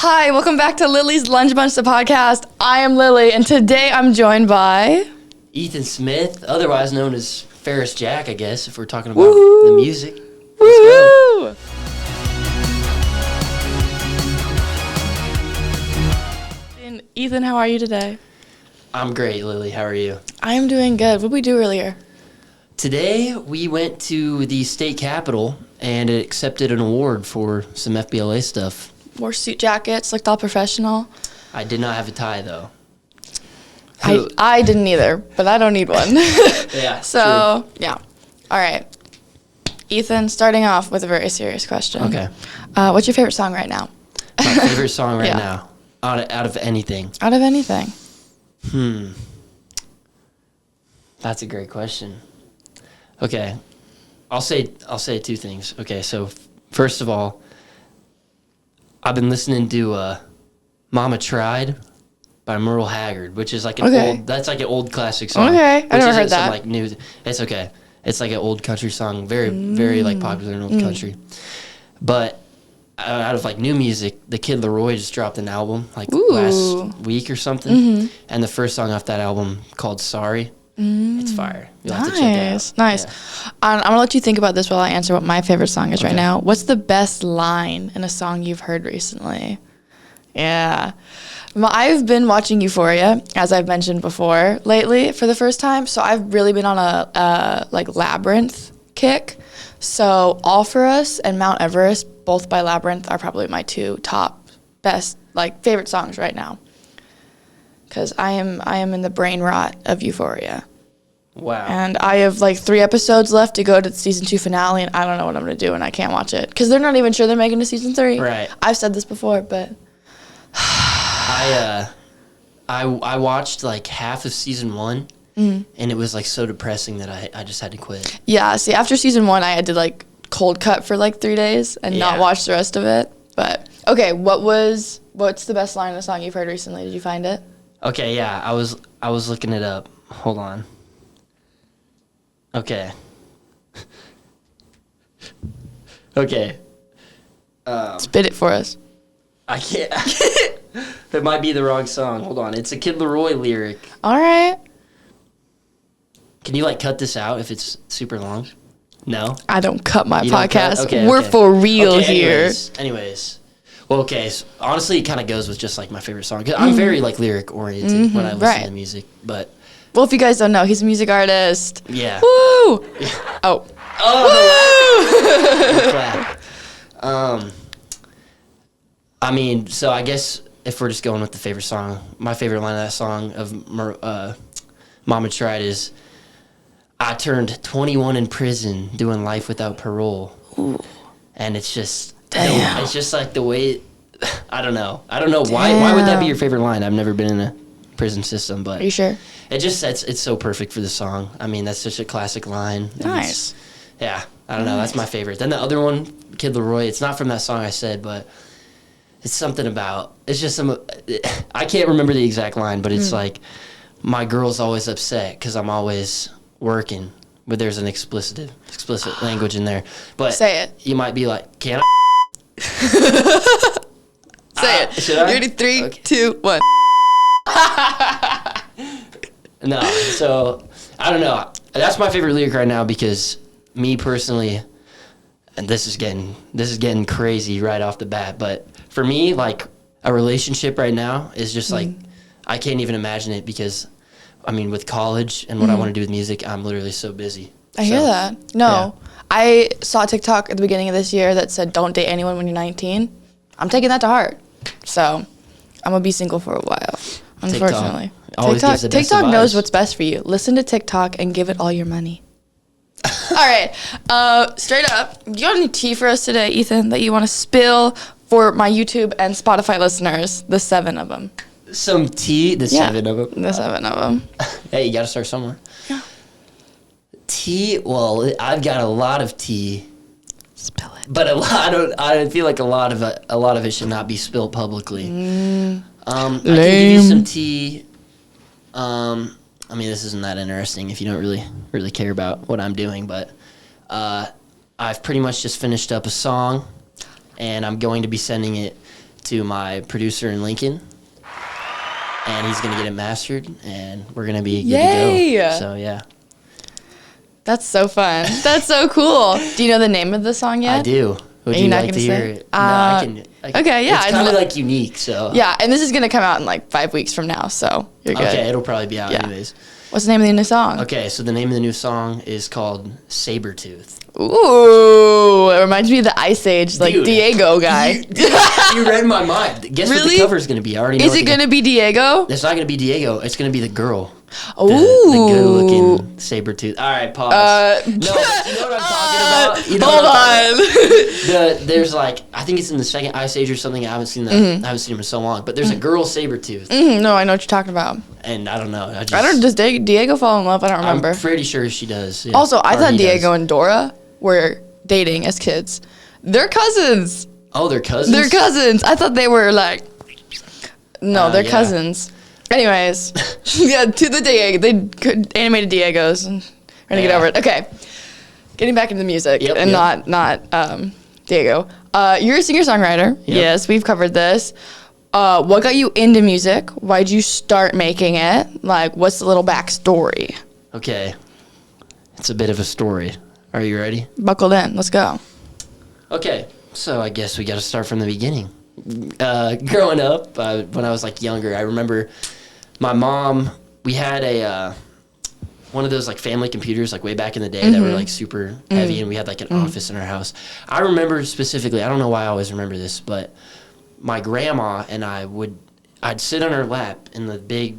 Hi, welcome back to Lily's Lunch Bunch, the podcast. I am Lily, and today I'm joined by... Ethan Smith, otherwise known as Ferris Jack, I guess, if we're talking about the music. Let's go. Ethan, how are you today? I'm great, Lily. How are you? I am doing good. What did we do earlier? Today, we went to the state capitol, and it accepted an award for some FBLA stuff. Wore suit jackets, looked all professional. I did not have a tie, though. I didn't either, but I don't need one. Yeah, so, true. Yeah. All right. Ethan, starting off with a very serious question. Okay. What's your favorite song right now? My favorite song right now? Out of anything? Out of anything. That's a great question. Okay. I'll say two things. Okay, so first of all, I've been listening to Mama Tried by Merle Haggard, which is like an old classic song. Okay, I never heard that. Like new, it's okay. It's like an old country song, very like popular in old country. But out of like new music, the Kid Laroi just dropped an album like last week or something, and the first song off that album called "Sorry." It's fire. You'll have to check it out. Nice. Yeah. I'm gonna let you think about this while I answer what my favorite song is right now. What's the best line in a song you've heard recently? Yeah. I've been watching Euphoria, as I've mentioned before, lately for the first time. So I've really been on a like Labyrinth kick. So All For Us and Mount Everest, both by Labyrinth, are probably my two top best like favorite songs right now. Because I am in the brain rot of Euphoria. Wow. And I have like 3 episodes left to go to the season 2 finale, and I don't know what I'm going to do, and I can't watch it. Because they're not even sure they're making a season 3. Right. I've said this before, but... I watched like half of season 1, and it was like so depressing that I just had to quit. Yeah, see, after season 1, I had to like cold cut for like 3 days and not watch the rest of it. But, okay, what's the best line in the song you've heard recently? Did you find it? Okay, yeah, I was looking it up. Hold on. Okay. Okay. Spit it for us. I can't. That might be the wrong song. Hold on. It's a Kid Laroi lyric. All right. Can you like cut this out if it's super long? No? I don't cut my podcast. Okay, We're for real here. Anyways. Well, okay. So honestly, it kind of goes with just like my favorite song. 'Cause I'm very like lyric oriented when I listen to music, but. Well, if you guys don't know, he's a music artist. Yeah. Woo! Oh. Oh. Clap. I mean, so I guess if we're just going with the favorite song, my favorite line of that song of Mama Tried is, "I turned 21 in prison doing life without parole." Ooh. And it's just, it's just like the way, I don't know why. Why would that be your favorite line? I've never been in a prison system, but. Are you sure? It's so perfect for the song. I mean, that's such a classic line. Nice. Yeah, I don't know. That's my favorite. Then the other one, Kid Laroi, it's not from that song I said, but it's something about, it's just I can't remember the exact line, but it's like, my girl's always upset because I'm always working, but there's an explicit language in there. But say it. You might be like, can I? Say it. Should I? You ready? 3, 2, 1. No, so I don't know. That's my favorite lyric right now because me personally, and this is getting crazy right off the bat, but for me, like a relationship right now is just like I can't even imagine it because, I mean, with college and what I want to do with music, I'm literally so busy. I hear that. No, yeah. I saw a TikTok at the beginning of this year that said, "Don't date anyone when you're 19." I'm taking that to heart, so I'm gonna be single for a while. Unfortunately. TikTok knows what's best for you. Listen to TikTok and give it all your money. All right. Straight up, do you have any tea for us today, Ethan, that you want to spill for my YouTube and Spotify listeners? The 7 of them. Some tea? The 7 of them? The 7 of them. Hey, you got to start somewhere. Yeah. Tea? Well, I've got a lot of tea. Spill it. But I feel like a lot of it should not be spilled publicly. I can give you some tea. I mean, this isn't that interesting if you don't really care about what I'm doing, but I've pretty much just finished up a song, and I'm going to be sending it to my producer in Lincoln, and he's gonna get it mastered, and we're gonna be good to go. So yeah. That's so fun. That's so cool. Do you know the name of the song yet? I do. Would you like to hear it? No, I can. Okay, yeah. It's kind of like unique, so. Yeah, and this is going to come out in like 5 weeks from now, so you're good. Okay, it'll probably be out anyways. What's the name of the new song? Okay, so the name of the new song is called Sabretooth. Ooh, it reminds me of the Ice Age, like Dude, Diego guy. You read my mind. Guess what the cover's going to be? I already know. Is it going to be Diego? It's not going to be Diego. It's going to be the girl. Ooh. The good-looking Sabretooth. All right, pause. No, but you know what I'm talking about? Hold on. There's like, I think it's in the second Ice Age or something. I haven't seen that. I haven't seen him in so long. But there's a girl Sabretooth. No, I know what you're talking about. And I don't know. Does Diego fall in love? I don't remember. I'm pretty sure she does. Yeah. Also, I thought Diego and Dora were dating as kids. They're cousins. Oh, they're cousins? They're cousins. I thought they were like, no, they're cousins. Anyways, yeah, to the Diego. They animated Diegos. And we're going to get over it. Okay. Getting back into the music not Diego. You're a singer-songwriter. Yep. Yes, we've covered this. What got you into music? Why'd you start making it? Like, what's the little backstory? Okay. It's a bit of a story. Are you ready? Buckled in. Let's go. Okay. So I guess we got to start from the beginning. Growing up, when I was like younger, I remember my mom, we had a one of those like family computers like way back in the day that were like super heavy, and we had like an office in our house. I remember specifically, I don't know why I always remember this, but my grandma and I'd sit on her lap in the big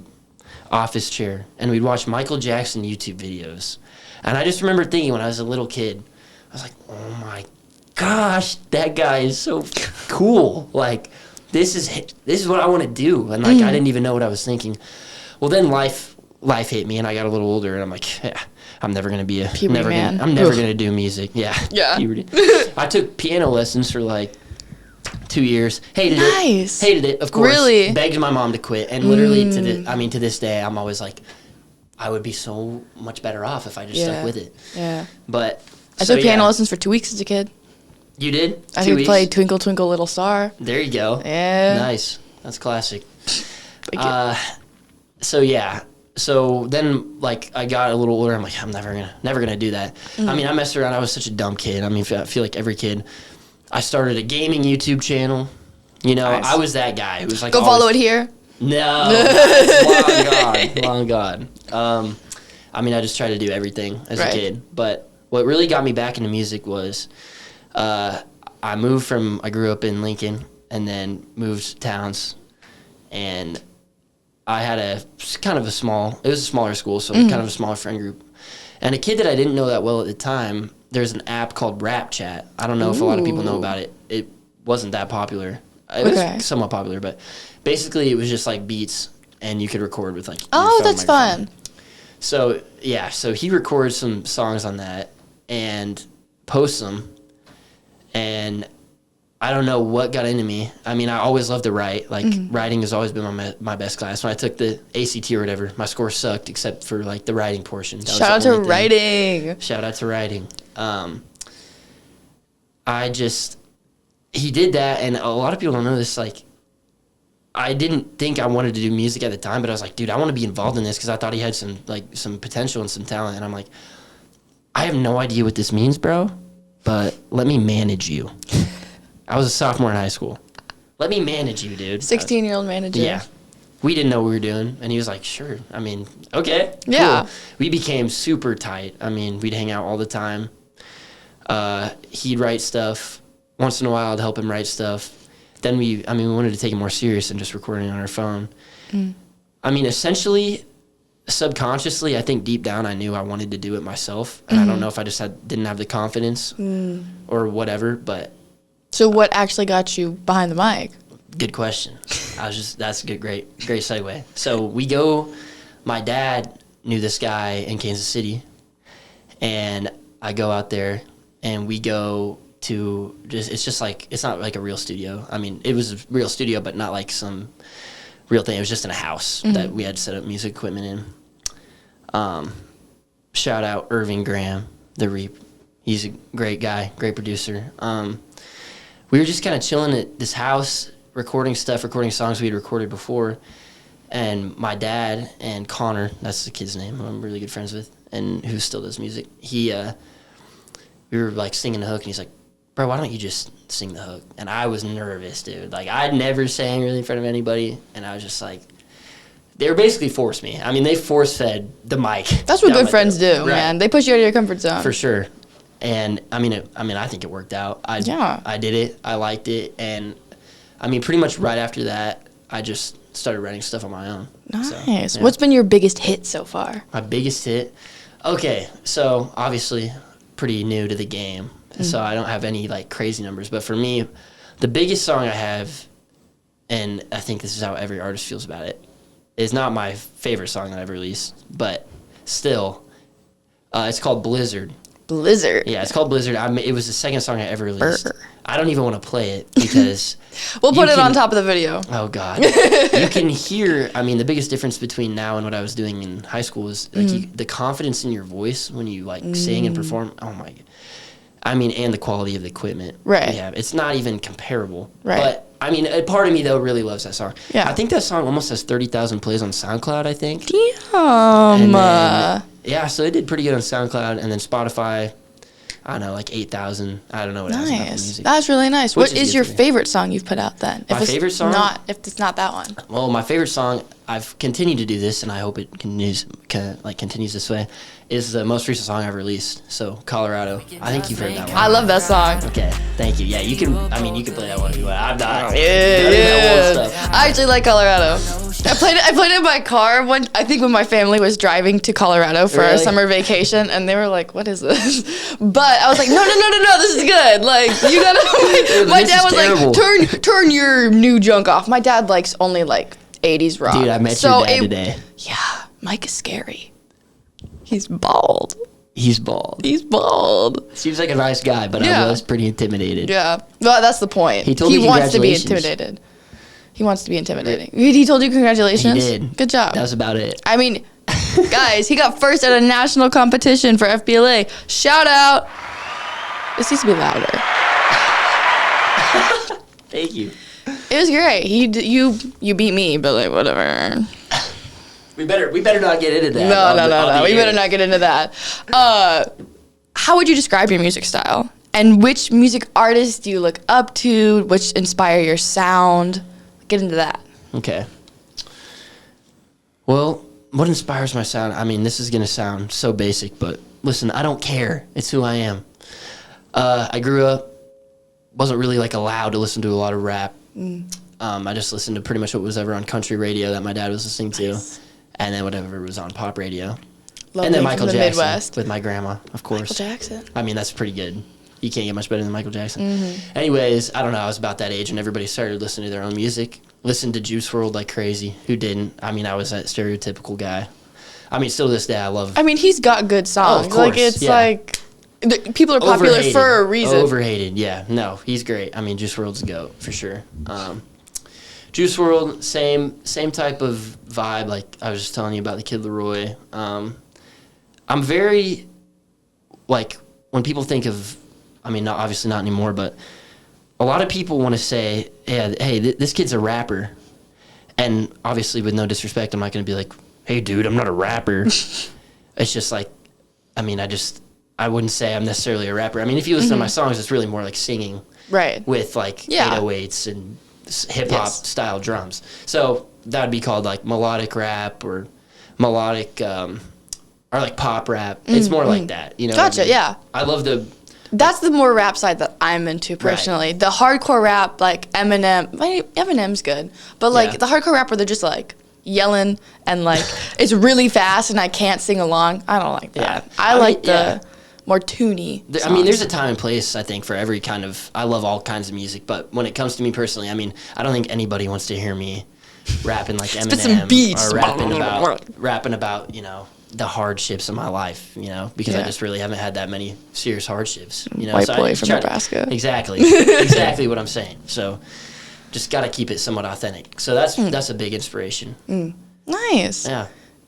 office chair, and we'd watch Michael Jackson YouTube videos. And I just remember thinking when I was a little kid, I was like, oh my gosh, that guy is so cool. Like, this is what I want to do. And like, I didn't even know what I was thinking. Well, then life hit me, and I got a little older, and I'm like, yeah, I'm never gonna be I'm never gonna do music. Yeah. Puberty. I took piano lessons for like 2 years. Hated it. Of course. Really? Begged my mom to quit, and literally to this day, I'm always like, I would be so much better off if I just stuck with it. Yeah. But I took piano lessons for 2 weeks as a kid. You did? I could play Twinkle Twinkle Little Star. There you go. Yeah. Nice. That's classic. So then, like, I got a little older. I'm like, I'm never gonna do that. I mean, I messed around. I was such a dumb kid. I mean, I feel like every kid. I started a gaming YouTube channel. You know, nice. I was that guy who was like, go follow it here. No, long gone. I mean, I just tried to do everything as a kid. But what really got me back into music was, I grew up in Lincoln and then moved towns, and I had it was a smaller school, so kind of a smaller friend group. And a kid that I didn't know that well at the time, there's an app called Rap Chat. I don't know if a lot of people know about it. It wasn't that popular. It was somewhat popular, but basically it was just like beats, and you could record with like that's fun. So he records some songs on that and posts them, and I don't know what got into me. I mean, I always loved to write. Like, writing has always been my best class. When I took the ACT or whatever, my score sucked except for, like, the writing portion. Shout out to writing. He did that, and a lot of people don't know this, like, I didn't think I wanted to do music at the time, but I was like, dude, I want to be involved in this because I thought he had some potential and some talent. And I'm like, I have no idea what this means, bro, but let me manage you. I was a sophomore in high school. Let me manage you, dude. 16-year-old manager. Yeah. We didn't know what we were doing, and he was like, sure. I mean, okay. Yeah. Cool. We became super tight. I mean, we'd hang out all the time. He'd write stuff. Once in a while, I'd help him write stuff. Then we wanted to take it more serious than just recording on our phone. I mean, essentially, subconsciously, I think deep down I knew I wanted to do it myself. And I don't know if I just didn't have the confidence or whatever, but... So what actually got you behind the mic? Good question. That's a good, great segue. So my dad knew this guy in Kansas City, and I go out there, and we go to it's not like a real studio. I mean, it was a real studio, but not like some real thing. It was just in a house that we had set up music equipment in. Shout out Irving Graham, the Reap. He's a great guy, great producer. We were just kind of chilling at this house, recording songs we'd recorded before. And my dad and Connor, that's the kid's name, who I'm really good friends with, and who still does music, we were like singing the hook, and he's like, bro, why don't you just sing the hook? And I was nervous, dude. Like, I'd never sang really in front of anybody, and I was just like, they were basically forced me. I mean, they force-fed the mic. That's what good friends do, man. They push you out of your comfort zone. For sure. And, I mean, I think it worked out. I did it. I liked it. And, I mean, pretty much right after that, I just started writing stuff on my own. Nice. So, yeah. What's been your biggest hit so far? My biggest hit? Okay, so obviously pretty new to the game. So I don't have any, like, crazy numbers. But for me, the biggest song I have, and I think this is how every artist feels about it, is not my favorite song that I've released, but still, it's called Blizzard. Blizzard? Yeah, it's called Blizzard. it was the second song I ever released. I don't even want to play it because... We'll put it on top of the video. Oh, God. You can hear... I mean, the biggest difference between now and what I was doing in high school is like the confidence in your voice when you, like, sing and perform. Oh, my God. I mean, and the quality of the equipment. Right. Yeah, it's not even comparable. Right. But, I mean, a part of me, though, really loves that song. Yeah. I think that song almost has 30,000 plays on SoundCloud, I think. Damn. And then, yeah, so it did pretty good on SoundCloud. And then Spotify, I don't know, like 8,000. I don't know what it has on Apple Nice. Music. That's really nice. Which What is is good your for me. favorite song you've put out then? My favorite song? If it's not that one. Well, my favorite song, I've continued to do this, and I hope it continues this way, is the most recent song I've released. So, Colorado. I think you've heard that one. I love that song. Okay, thank you. Yeah, you can play that one if you want. I'm not. Yeah. That one stuff. I actually like Colorado. I played it in my car I think when my family was driving to Colorado for a Really? summer vacation, and they were like, "What is this?" But I was like, "No, this is good." Like, you gotta. My This dad is was terrible. like, "Turn your new junk off." My dad likes only like 80s rock. Dude, I met your dad today. Yeah, Mike is scary. He's bald. He's bald. He's bald. Seems like a nice guy, but Yeah. I was pretty intimidated. Yeah. Well, that's the point. He told me wants to be congratulations. intimidated. He wants to be intimidating. He told you congratulations? He did. Good job. That was about it. I mean, guys, he got first at a national competition for FBLA. Shout out. This needs to be louder. Thank you. It was great. You beat me, but like whatever. We better not get into that. No. We better not get into that. How would you describe your music style? And which music artists do you look up to? Which inspire your sound? Get into that. Okay. Well, what inspires my sound? I mean, this is going to sound so basic, but listen, I don't care. It's who I am. I grew up, wasn't really like allowed to listen to a lot of rap. I just listened to pretty much what was ever on country radio that my dad was listening to, and then whatever was on pop radio. Lovely And then from Michael the Jackson Midwest. with my grandma, of course. Michael Jackson. I mean, that's pretty good. You can't get much better than Michael Jackson. Anyways, I don't know. I was about that age, and everybody started listening to their own music. Listened to Juice WRLD like crazy. Who didn't? I mean, I was that stereotypical guy. I mean, still to this day, I love. I mean, he's got good songs. Oh, of course, Like it's yeah. like people are popular Overhated. for a reason. Overhated, yeah. No, he's great. I mean, Juice WRLD's a GOAT for sure. Juice WRLD, same type of vibe. Like I was just telling you about the Kid Laroi. I'm very like when people think of. I mean, obviously not anymore, but a lot of people want to say, "Yeah, hey, this kid's a rapper," and obviously, with no disrespect, I'm not going to be like, "Hey, dude, I'm not a rapper." It's just like, I mean, I wouldn't say I'm necessarily a rapper. I mean, if you listen to my songs, it's really more like singing, Right. with like 808s and hip hop style drums. So that would be called like melodic rap or melodic or like pop rap. It's more like that, you know. Gotcha, what I mean? yeah. I love the. That's the more rap side that I'm into personally. The hardcore rap, like Eminem's good, but like Yeah. the hardcore rap where they're just like yelling and like it's really fast and I can't sing along. I don't like that. Yeah. I I like mean, the more toony. I mean, there's a songs. time and place, I think, for every kind of. I love all kinds of music, but when it comes to me personally, I mean, I don't think anybody wants to hear me rapping like Eminem some beats. or rapping about the hardships of my life, because I Yeah. just really haven't had that many serious hardships, White So I boy just from try to- Nebraska. Exactly what I'm saying. So just got to keep it somewhat authentic. So that's a big inspiration. Nice. Yeah.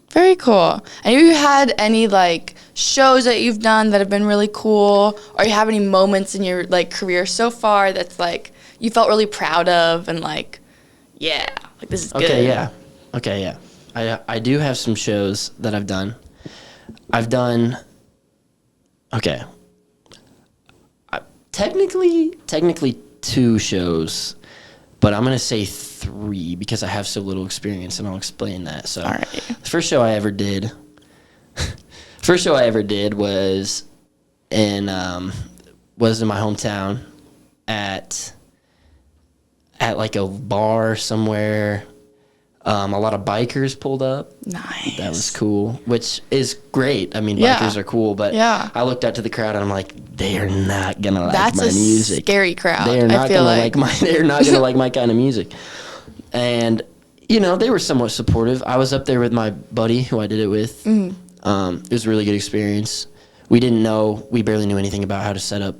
Very cool. And have you had any like shows that you've done that have been really cool, or you have any moments in your like career so far that's like you felt really proud of and like, yeah, like this is good. Okay, yeah. I do have some shows that I've done. Okay. Technically 2 shows, but I'm going to say 3 because I have so little experience, and I'll explain that. So, All right. the first show I ever did was in my hometown at like a bar somewhere. A lot of bikers pulled up. Nice. That was cool, which is great. I mean, Yeah. bikers are cool, but Yeah. I looked out to the crowd and I'm like, they are not gonna like That's my music. Scary crowd. They are not I feel gonna like they're not gonna like my kind of music. And they were somewhat supportive. I was up there with my buddy who I did it with. It was a really good experience. We barely knew anything about how to set up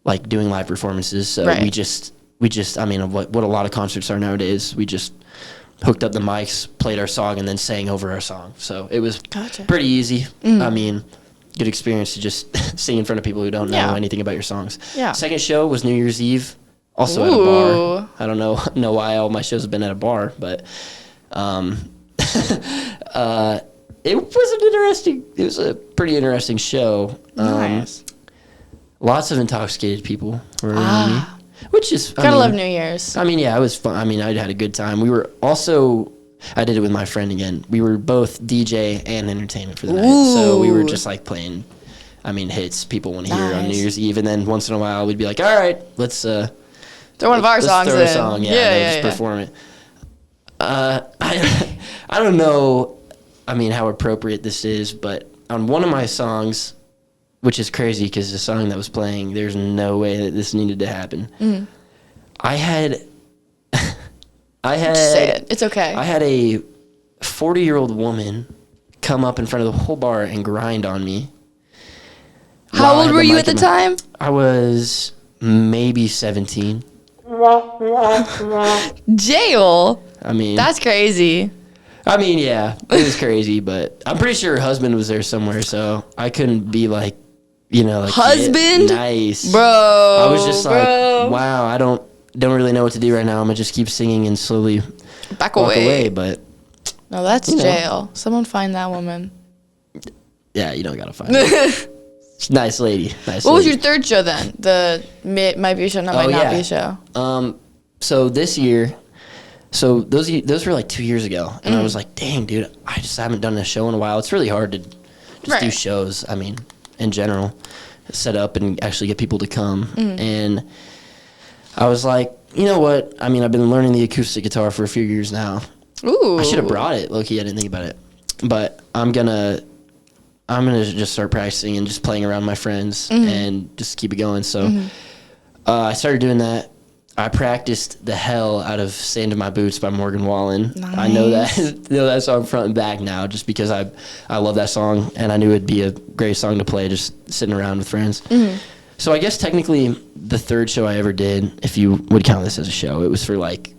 like doing live performances. So Right. we just I mean what a lot of concerts are nowadays. We just hooked up the mics, played our song, and then sang over our song. So it was pretty easy. I mean, good experience to just sing in front of people who don't know anything about your songs. Yeah. Second show was New Year's Eve, also at a bar. I don't know why all my shows have been at a bar, but it was a pretty interesting show. nice. Lots of intoxicated people were around me. Which is Gotta love New Year's. I mean, yeah, it was fun. I mean, I had a good time. We were also, I did it with my friend again. We were both DJ and entertainment for the night. So we were just like playing, hits people want to hear on New Year's Eve. And then once in a while, we'd be like, all right, let's throw one of our songs throw in. a song, just perform it. I don't know, how appropriate this is, but on one of my songs, which is crazy because the song that was playing, there's no way that this needed to happen. I had Just say it. It's okay. I had a 40-year-old woman come up in front of the whole bar and grind on me. How old were you at the time? I was maybe 17. Jail. That's crazy. Yeah, it was crazy, but I'm pretty sure her husband was there somewhere, so I couldn't be like, husband? Yeah, nice. Bro. I was just like, wow, I don't really know what to do right now. I'm going to just keep singing and slowly walk away, but... No, that's jail. Someone find that woman. Yeah, you don't got to find her. Nice lady. What was your third show then? The might be a show, might not be a show. So this year... So those were like 2 years ago, and I was like, dang, dude, I just haven't done a show in a while. It's really hard to just do shows, in general, set up and actually get people to come. And I was like, you know what? I've been learning the acoustic guitar for a few years now. Ooh. I should have brought it, low-key, I didn't think about it. But I'm gonna just start practicing and just playing around my friends and just keep it going. So I started doing that. I practiced the hell out of "Sand in My Boots" by Morgan Wallen. Nice. I know that song front and back now, just because I love that song, and I knew it'd be a great song to play just sitting around with friends. So I guess technically the third show I ever did, if you would count this as a show, it was for like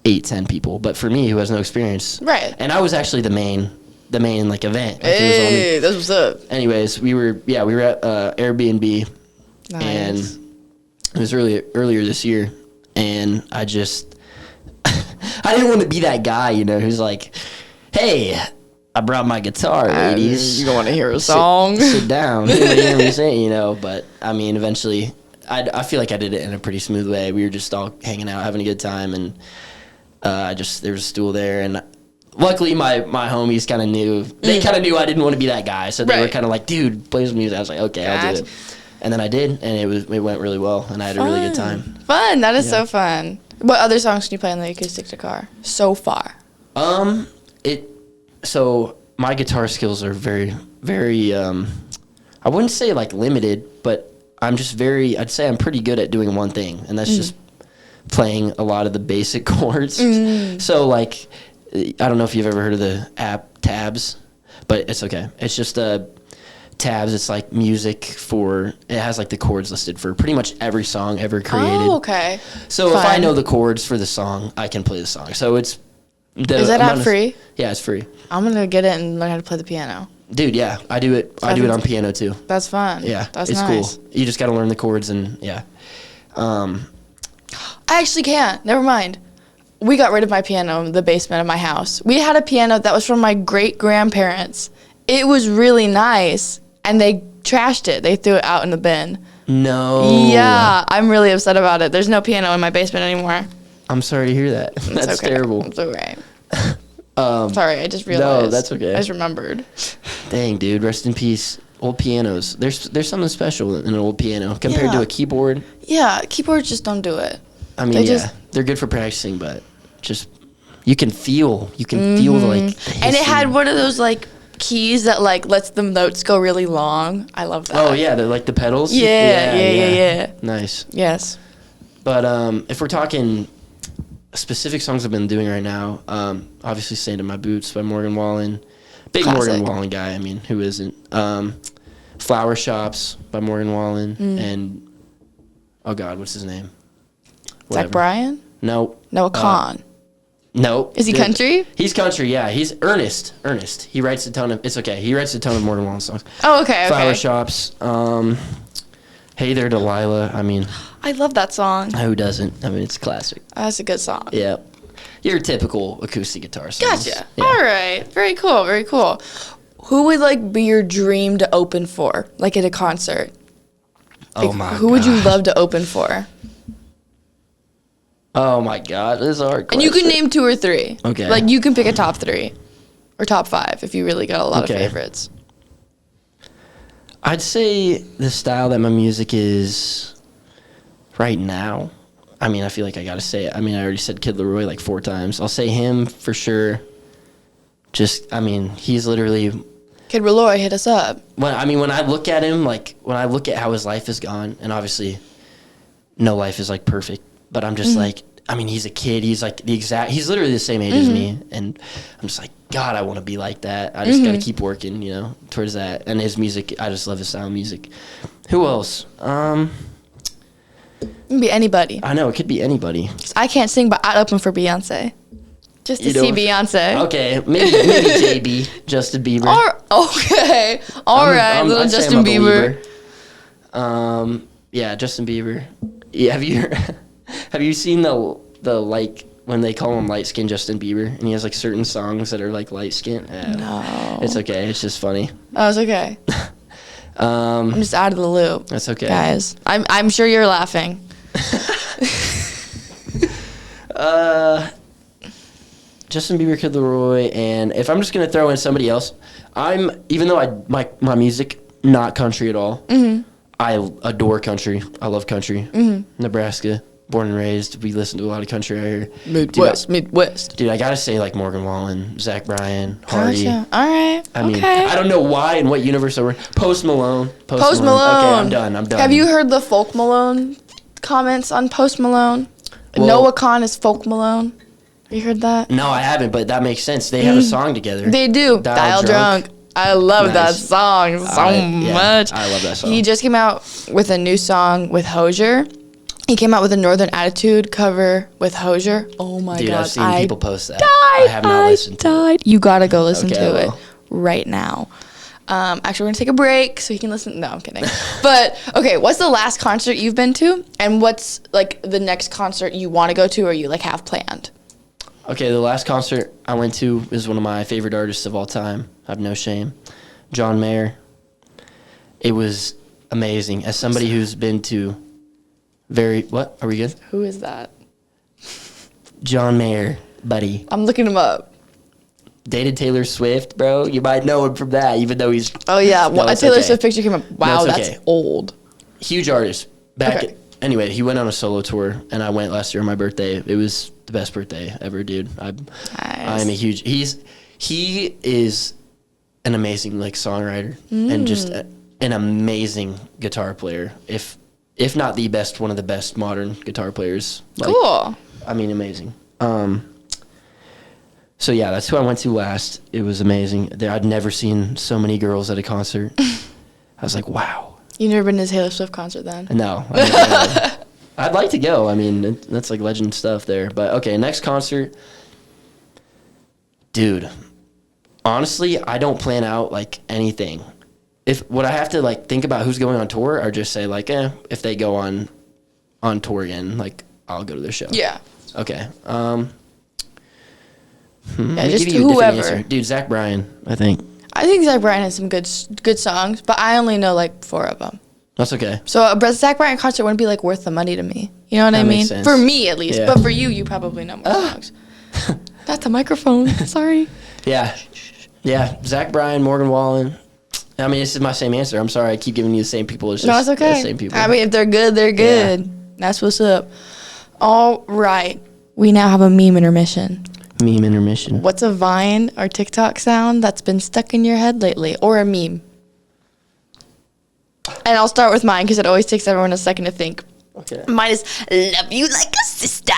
8-10 people. But for me, who has no experience, right? And I was actually the main like event. Like, hey, that's what's up. Anyways, we were at Airbnb, and it was earlier this year. And I just, I didn't want to be that guy, who's like, hey, I brought my guitar, ladies. You don't want to hear a song? Sit down. You hear me sing, But, eventually, I feel like I did it in a pretty smooth way. We were just all hanging out, having a good time. And there was a stool there. And luckily, my homies kind of knew. They kind of knew I didn't want to be that guy. So they were kind of like, dude, play some music. I was like, okay, I'll do it. And then I did, and it went really well, and I had a really good time. Fun. That is so fun. What other songs can you play on the acoustic guitar so far? So my guitar skills are very, very, I wouldn't say like limited, but I'd say I'm pretty good at doing one thing, and that's just playing a lot of the basic chords. So like, I don't know if you've ever heard of the app Tabs, but it's okay. It's just Tabs. It's like music it has like the chords listed for pretty much every song ever created. Oh, okay. So if I know the chords for the song, I can play the song. So it's... Is that app free? Yeah, it's free. I'm going to get it and learn how to play the piano. Dude, yeah. I do it on piano too. That's fun. Yeah, that's it's nice. cool. You just got to learn the chords and yeah. I actually can't. Never mind. We got rid of my piano in the basement of my house. We had a piano that was from my great-grandparents. It was really nice, and they trashed it. They threw it out in the bin. No. Yeah, I'm really upset about it. There's no piano in my basement anymore. I'm sorry to hear that. That's okay. terrible. It's okay. Sorry, I just realized. No, that's okay. I just remembered. Dang, dude. Rest in peace. Old pianos. There's something special in an old piano compared to a keyboard. Yeah, keyboards just don't do it. I mean, they're good for practicing, but just you can feel like the and it had one of those like keys that like lets the notes go really long. I love that. Oh yeah, they're like the pedals. Yeah. Nice. Yes. But if we're talking specific songs I've been doing right now, obviously "Sand in My Boots" by Morgan Wallen. Big Classic. Morgan Wallen guy. I mean, who isn't? "Flower Shops" by Morgan Wallen and oh God, what's his name? Zach Bryan? No. Noah Kahan. No. Is he country? He's country, yeah. He's Ernest. He writes a ton of... It's okay. He writes a ton of Morgan Wallen songs. Oh, okay. Flower Shops. Hey There, Delilah. I mean... I love that song. Who doesn't? I mean, it's classic. That's a good song. Yeah. Your typical acoustic guitar songs. Gotcha. Yeah. All right. Very cool. Very cool. Who would, like, be your dream to open for, like, at a concert? Like, Oh, my God. Who would you love to open for? Oh, my God. This is a hard question. And you can name 2 or 3. Okay. Like, you can pick a top 3 or top 5 if you really got a lot of favorites. I'd say the style that my music is right now. I mean, I feel like I got to say it. I mean, I already said Kid Laroi like 4 times. I'll say him for sure. Just, I mean, he's literally... Kid Laroi, hit us up. When I look at him, like, when I look at how his life has gone, and obviously no life is, like, perfect, but I'm just like, I mean, he's a kid. He's, like, he's literally the same age as me, and I'm just like, God, I want to be like that. I just got to keep working, you know, towards that. And his music, I just love his style of music. Who else? It can be anybody. I know, it could be anybody. I can't sing, but I'd open for Beyonce. Just to see Beyonce. Okay, maybe JB, Justin Bieber. Okay, all right, little Justin Bieber. Yeah, Justin Bieber. Yeah, have you seen the like when they call him light skin Justin Bieber, and he has like certain songs that are like light skin? No, it's okay. It's just funny. Oh, it's okay. I'm just out of the loop. That's okay, guys. I'm sure you're laughing. Justin Bieber, Kid Laroi, and if I'm just gonna throw in somebody else, even though my music not country at all. I adore country. I love country. Nebraska, born and raised. We listen to a lot of country out here. Midwest. Dude, I gotta say like Morgan Wallen, Zach Bryan, Hardy. Gotcha. All right. I mean, I don't know why and what universe I work. Post Malone. Post Malone. Okay, I'm done. Have you heard the Folk Malone comments on Post Malone? Well, Noah Kahan is Folk Malone. Have you heard that? No, I haven't, but that makes sense. They have a song together. They do. Dial Drunk. I love that song so much. I love that song. He just came out with a new song with Hozier. He came out with a Northern Attitude cover with Hozier. Oh my God. Dude, I've seen people post that. I have not listened to it. You gotta go listen to it will. right now. Actually, we're gonna take a break so you can listen. No, I'm kidding. But okay, what's the last concert you've been to, and what's like the next concert you want to go to or you like have planned? Okay, the last concert I went to is one of my favorite artists of all time. I have no shame. John Mayer. It was amazing. As somebody who's been to what? Are we good? Who is that? John Mayer, buddy. I'm looking him up. Dated Taylor Swift, bro. You might know him from that, even though he's... Oh, yeah. Well, a Taylor Swift picture came up. Wow, that's old. Huge artist. Anyway, he went on a solo tour, and I went last year on my birthday. It was the best birthday ever, dude. I'm a huge... He is an amazing, like, songwriter and just an amazing guitar player. If not the best, one of the best modern guitar players. Like, cool. I mean, amazing. So, yeah, that's who I went to last. It was amazing. I'd never seen so many girls at a concert. I was like, wow. You've never been to a Taylor Swift concert then? No. I'd like to go. I mean, that's like legend stuff there. But, okay, next concert. Dude, honestly, I don't plan out, like, anything. Would I have to, like, think about who's going on tour or just say, like, if they go on tour again, like, I'll go to their show. Yeah. Okay. Yeah, Let me just give you a different whoever. answer. Dude, Zach Bryan, I think. I think Zach Bryan has some good songs, but I only know like 4 of them. That's okay. So a Zach Bryan concert wouldn't be like worth the money to me. You know what I That mean? makes sense. For me at least, Yeah. but for you probably know more songs. Not the microphone. Sorry. Yeah. Yeah. Zach Bryan, Morgan Wallen. I mean, this is my same answer. I'm sorry. I keep giving you the same people. It's just No, it's okay. the same people. I mean, if they're good, they're good. That's what's up. All right. We now have a meme intermission. Meme intermission. What's a Vine or TikTok sound that's been stuck in your head lately? Or a meme? And I'll start with mine because it always takes everyone a second to think. Okay. Mine is love you like a sister.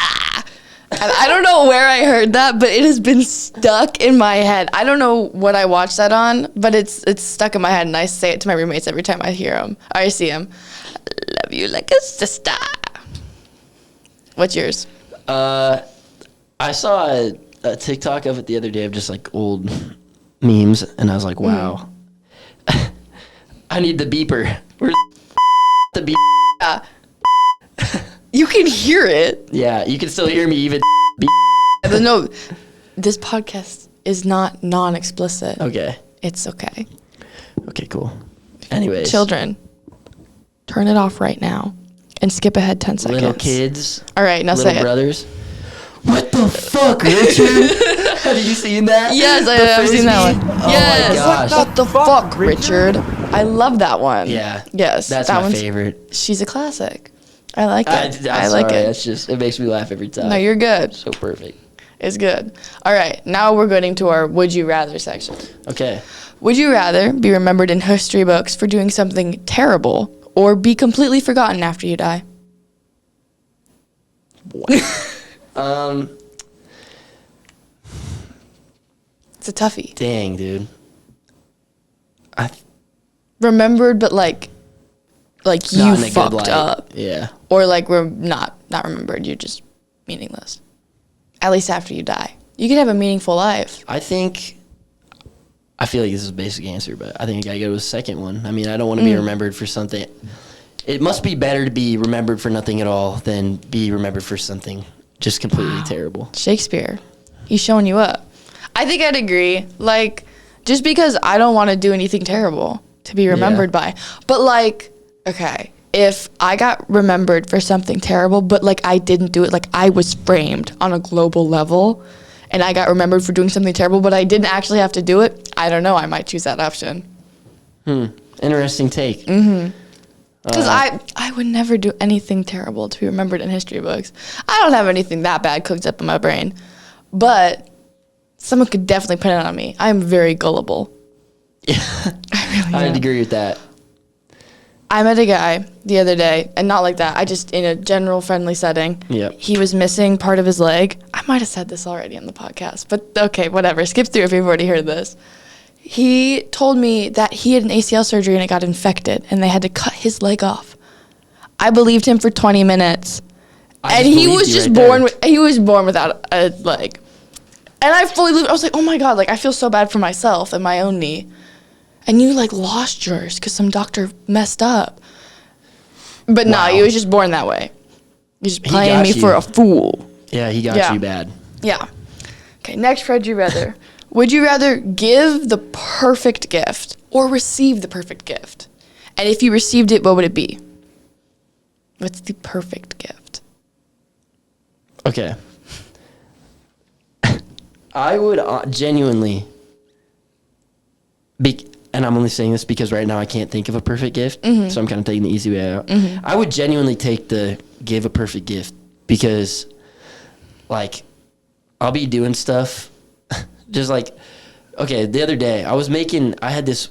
And I don't know where I heard that, but it has been stuck in my head. I don't know what I watched that on, but it's stuck in my head, and I say it to my roommates every time I hear them. I see them. Love you like a sister. What's yours? I saw a TikTok of it the other day of just like old memes, and I was like, wow. I need the beeper. Where's the beeper? You can hear it. Yeah, you can still hear me even. No, this podcast is not non-explicit. Okay. It's okay. Okay, cool. Anyways. Children, turn it off right now and skip ahead 10 seconds. Little kids. All right, now say Little it. brothers. What the fuck, Richard? Have you seen that? Yes, I've seen that one. Oh Yes. my gosh. What the fuck, Richard? I love that one. Yeah. Yes. That's that my one's- favorite. She's a classic. I like it. I'm like sorry, it. That's just, it makes me laugh every time. No, you're good. So perfect. It's good. All right, now we're getting to our would you rather section. Okay. Would you rather be remembered in history books for doing something terrible or be completely forgotten after you die? It's a toughie. Dang, dude. Remembered, but like Not you in a good fucked light. up, Yeah. or like we're not remembered. You're just meaningless. At least after you die, you can have a meaningful life. I feel like this is a basic answer, but I think I gotta go with the second one. I mean, I don't want to be remembered for something. It must be better to be remembered for nothing at all than be remembered for something just completely terrible. Shakespeare, he's showing you up. I think I'd agree. Like, just because I don't want to do anything terrible to be remembered by. But like, okay, if I got remembered for something terrible, but like I didn't do it, like I was framed on a global level and I got remembered for doing something terrible, but I didn't actually have to do it, I don't know, I might choose that option. Interesting take. Because I would never do anything terrible to be remembered in history books. I don't have anything that bad cooked up in my brain. But someone could definitely put it on me. I'm very gullible. Yeah. I really I'd am. agree with that. I met a guy the other day, and not like that. I just, in a general friendly setting, Yep. he was missing part of his leg. I might have said this already on the podcast, but okay, whatever. Skip through if you've already heard this. He told me that he had an ACL surgery and it got infected, and they had to cut his leg off. I believed him for 20 minutes, and he was just born. He was born without a leg, and I fully believed. I was like, oh my god, like I feel so bad for myself and my own knee. And you like lost yours because some doctor messed up. But nah, he was just born that way. He's just playing me for a fool. Yeah, he got you bad. Yeah. Okay, next, would you rather? Would you rather give the perfect gift or receive the perfect gift? And if you received it, what would it be? What's the perfect gift? Okay. I would genuinely and I'm only saying this because right now I can't think of a perfect gift, so I'm kind of taking the easy way out. I would genuinely take the give a perfect gift because, like, I'll be doing stuff just like, okay, the other day I had this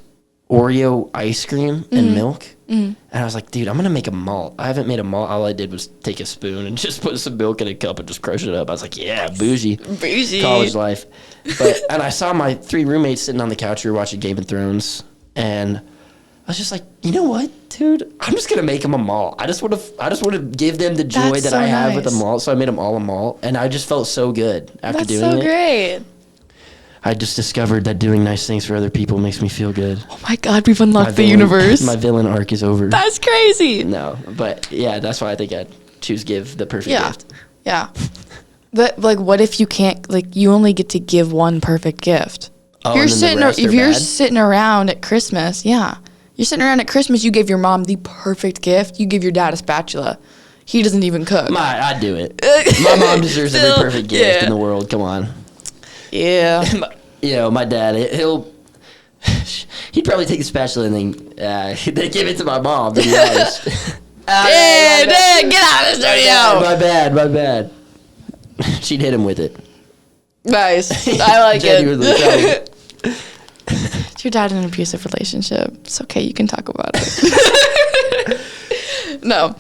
Oreo ice cream and milk, and I was like, dude, I'm going to make a malt. I haven't made a malt. All I did was take a spoon and just put some milk in a cup and just crush it up. I was like, yeah, bougie. Bougie. College life. And I saw my 3 roommates sitting on the couch. We were watching Game of Thrones, and I was just like, you know what, dude? I'm just gonna make them a malt. I just want to give them the joy That's that so I have with a nice. malt. So I made them all a malt, and I just felt so good after That's doing so it. great. I just discovered that doing nice things for other people makes me feel good. Oh my god, we've unlocked the universe. My villain arc is over. That's crazy. No, but yeah, that's why I think I'd choose give the perfect Yeah. gift. Yeah. But like, what if you can't? Like, you only get to give one perfect gift. Oh, You're and then the sitting. rest If are you're bad? sitting around at Christmas, yeah, you're sitting around at Christmas. You gave your mom the perfect gift. You give your dad a spatula. He doesn't even cook. I'd do it. My mom deserves every perfect gift in the world. Come on. Yeah. My dad, he'd probably take the spatula and then they give it to my mom, to be honest. Dad, get out of the studio. My bad. She'd hit him with it. Nice. I like Genuinely, it. Is your dad in an abusive relationship? It's okay. You can talk about it. No.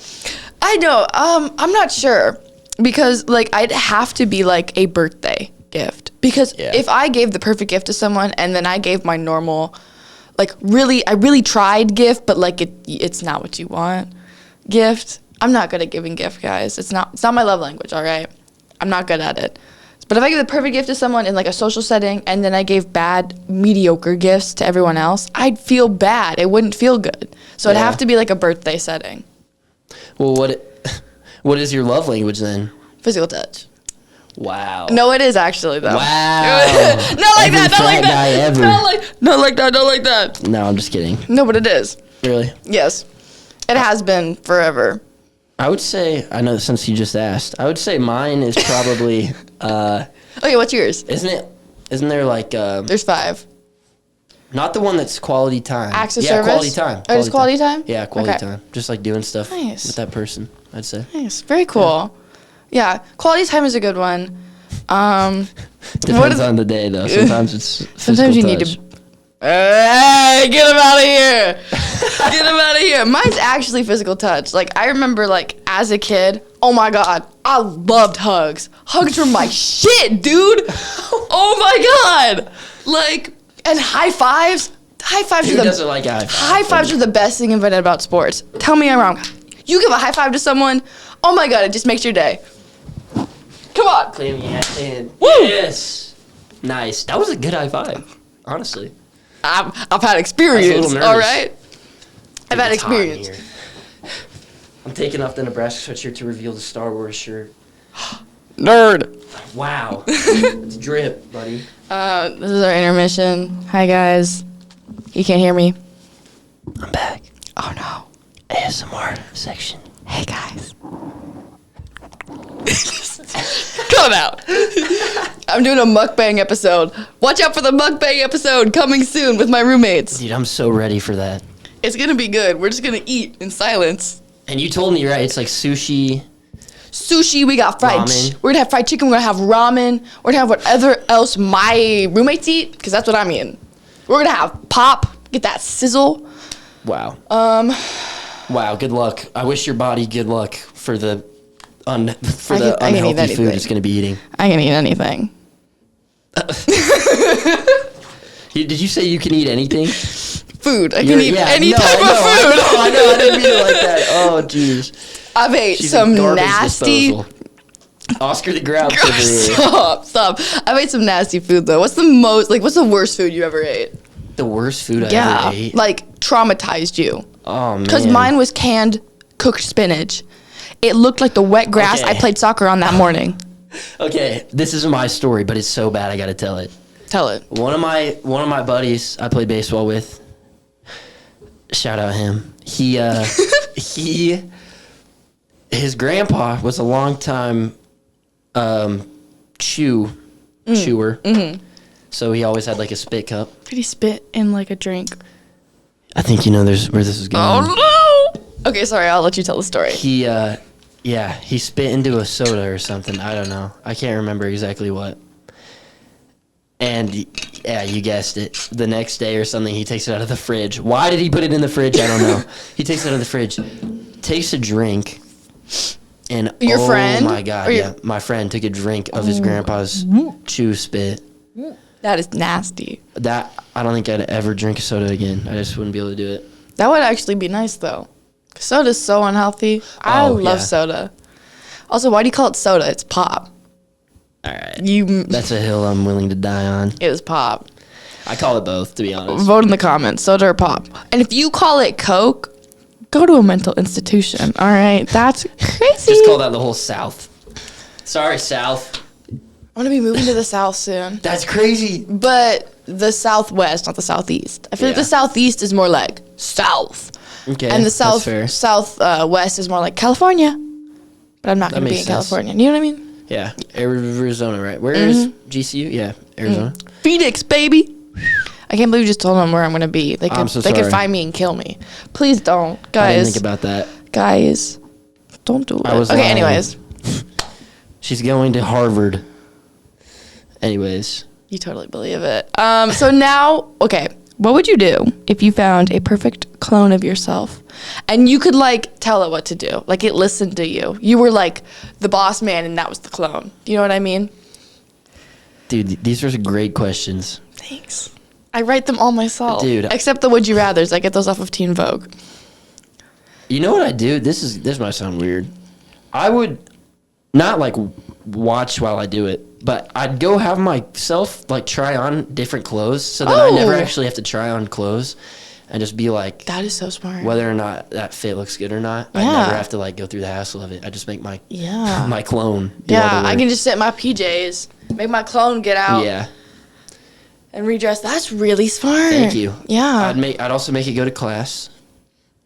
I know. I'm not sure. Because, like, I'd have to be, like, a birthday gift. Because if I gave the perfect gift to someone and then I gave my normal, like, I really tried gift, but, like, it's not what you want gift, I'm not good at giving gift, guys. It's not my love language, all right? I'm not good at it. But if I give the perfect gift to someone in, like, a social setting and then I gave mediocre gifts to everyone else, I'd feel bad. It wouldn't feel good. So it'd have to be, like, a birthday setting. Well, what is your love language then? Physical touch. Wow. No, it is actually, though. Wow. Not like that. Not like that. Not like that. No, I'm just kidding. No, but it is. Really? Yes. It has been forever. I would say, I know since you just asked, I would say mine is probably, Okay, what's yours? isn't there like, There's 5. not the one that's quality time. Acts of yeah, service? quality time. Oh, it's quality time? Yeah, quality Okay. time. Just like doing stuff Nice. with that person, I'd say. Nice. Very cool. Yeah. Quality time is a good one. Depends on the day, though. Sometimes it's Sometimes you physical need touch. to. Hey, get him out of here! Get him out of here! Mine's actually physical touch. Like, I remember, like, as a kid, oh my god, I loved hugs. Hugs were my shit, dude. Oh my god! Like, and high fives. High fives Who are the doesn't like a high five? high fives are the best thing invented about sports. Tell me I'm wrong. You give a high five to someone, oh my god, it just makes your day. Come on. Claim your hand. Woo! Yes. Nice. That was a good high five, honestly. I've had I was a experience, little all nervous. right? I've had It's hot in experience. here. I'm taking off the Nebraska sweatshirt to reveal the Star Wars shirt. Nerd. Wow. It's drip, buddy. This is our intermission. Hi, guys. You can't hear me? I'm back. Oh, no. ASMR section. Hey, guys. Come out. I'm doing a mukbang episode. Watch out for the mukbang episode coming soon with my roommates. Dude, I'm so ready for that. It's going to be good. We're just going to eat in silence. And you told me, right, it's like sushi. Sushi, we got fried. Ramen. We're going to have fried chicken. We're going to have ramen. We're going to have whatever else my roommates eat, because that's what I'm eating. We're going to have pop. Get that sizzle. Wow. Wow, good luck. I wish your body good luck for the I can eat unhealthy food anything. it's going to be eating. I can eat anything. Did you say you can eat anything? Food. I can eat any type of food. I know. I didn't mean it like that. Oh, jeez. I've ate She's some a garbage nasty. disposal. Oscar the Grouch over here. Stop. I've ate some nasty food though. What's the worst food you ever ate? The worst food I ever ate? Like traumatized you. Oh, man. Because mine was canned cooked spinach. It looked like the wet grass Okay. I played soccer on that morning. Okay, this isn't my story, but it's so bad I got to tell it. Tell it. One of my buddies I played baseball with, shout out him. His grandpa was a longtime chewer. Mm-hmm. So he always had like a spit cup. Did he spit in like a drink? I think you know where this is going. Oh no! Okay, sorry. I'll let you tell the story. He spit into a soda or something. I don't know. I can't remember exactly what. And yeah, you guessed it. The next day or something, he takes it out of the fridge. Why did he put it in the fridge? I don't know. He takes it out of the fridge, takes a drink, and Your friend? Oh my god, yeah, my friend took a drink of his grandpa's chew spit. That is nasty. That I don't think I'd ever drink a soda again. I just wouldn't be able to do it. That would actually be nice though. Soda's so unhealthy. I Oh, love yeah. soda. Also, why do you call it soda? It's pop. All right, You. that's a hill I'm willing to die on. It was pop. I call it both, to be honest. Vote in the comments, soda or pop. And if you call it Coke, Go to a mental institution. All right, that's crazy. Just call that the whole South. Sorry, South. I'm gonna be moving to the South soon. That's crazy. But the Southwest, not the Southeast. I feel like the Southeast is more like South. Okay, and the that's Southwest is more like California. But I'm not gonna be in California. You know what I mean? Yeah, Arizona, right? Where is GCU? Yeah, Arizona. Phoenix, baby. I can't believe you just told them where I'm gonna be. They could, they could find me and kill me. Please don't, guys. I didn't think about that. Guys, don't do it. Okay, lying. anyways. She's going to Harvard. Anyways. You totally believe it. So now, okay, what would you do if you found a perfect clone of yourself and you could like tell it what to do? Like it listened to you. You were like the boss man and that was the clone. You know what I mean? Dude, these are great questions. Thanks. I write them all myself. Dude. Except the Would You Rathers. I get those off of Teen Vogue. You know what I do? This might sound weird. I would not like watch while I do it, but I'd go have myself like try on different clothes so that I never actually have to try on clothes and just be like, that is so smart. Whether or not that fit looks good or not, I never have to like go through the hassle of it. I just make my my clone do all the work. I can just sit in my PJs, make my clone get out. Yeah. And redress. That's really smart. Thank you. Yeah. I'd also make it go to class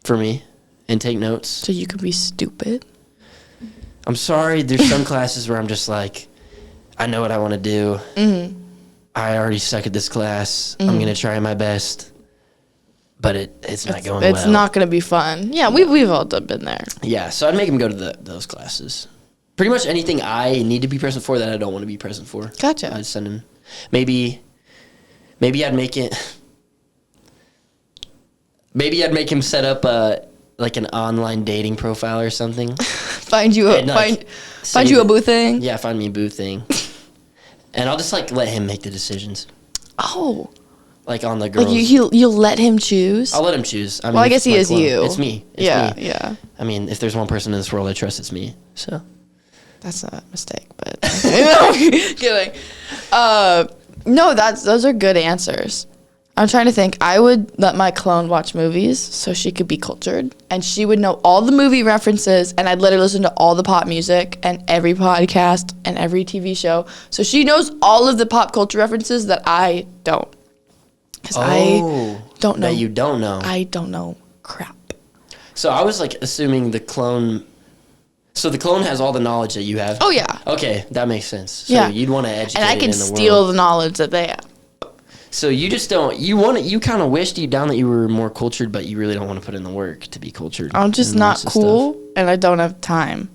for me and take notes. So you could be stupid. I'm sorry. There's some classes where I'm just like, I know what I want to do. Mm-hmm. I already suck at this class. Mm-hmm. I'm gonna try my best, but it's not going well. It's not gonna be fun. Yeah, we've all been there. Yeah. So I'd make them go to those classes. Pretty much anything I need to be present for that I don't want to be present for. Gotcha. I'd send him. Maybe I'd make it. Maybe I'd make him set up like an online dating profile or something. Find you a boo thing. Yeah, find me a boo thing. And I'll just like let him make the decisions. Oh. Like on the girls. Like you'll let him choose. I'll let him choose. I mean, well, I guess he is you. It's me. It's me. Yeah. I mean, if there's one person in this world I trust, it's me. So. That's a mistake, but no, kidding. No, those are good answers. I'm trying to think. I would let my clone watch movies so she could be cultured, and she would know all the movie references, and I'd let her listen to all the pop music and every podcast and every TV show, so she knows all of the pop culture references that I don't. Because I don't know. That you don't know. I don't know crap. So I was like assuming the clone. So the clone has all the knowledge that you have. Oh yeah. Okay, that makes sense. So you'd want to educate. And I can steal the knowledge that they have. So you just don't. You kind of wish deep down that you were more cultured, but you really don't want to put in the work to be cultured. I'm just not cool, and I don't have time.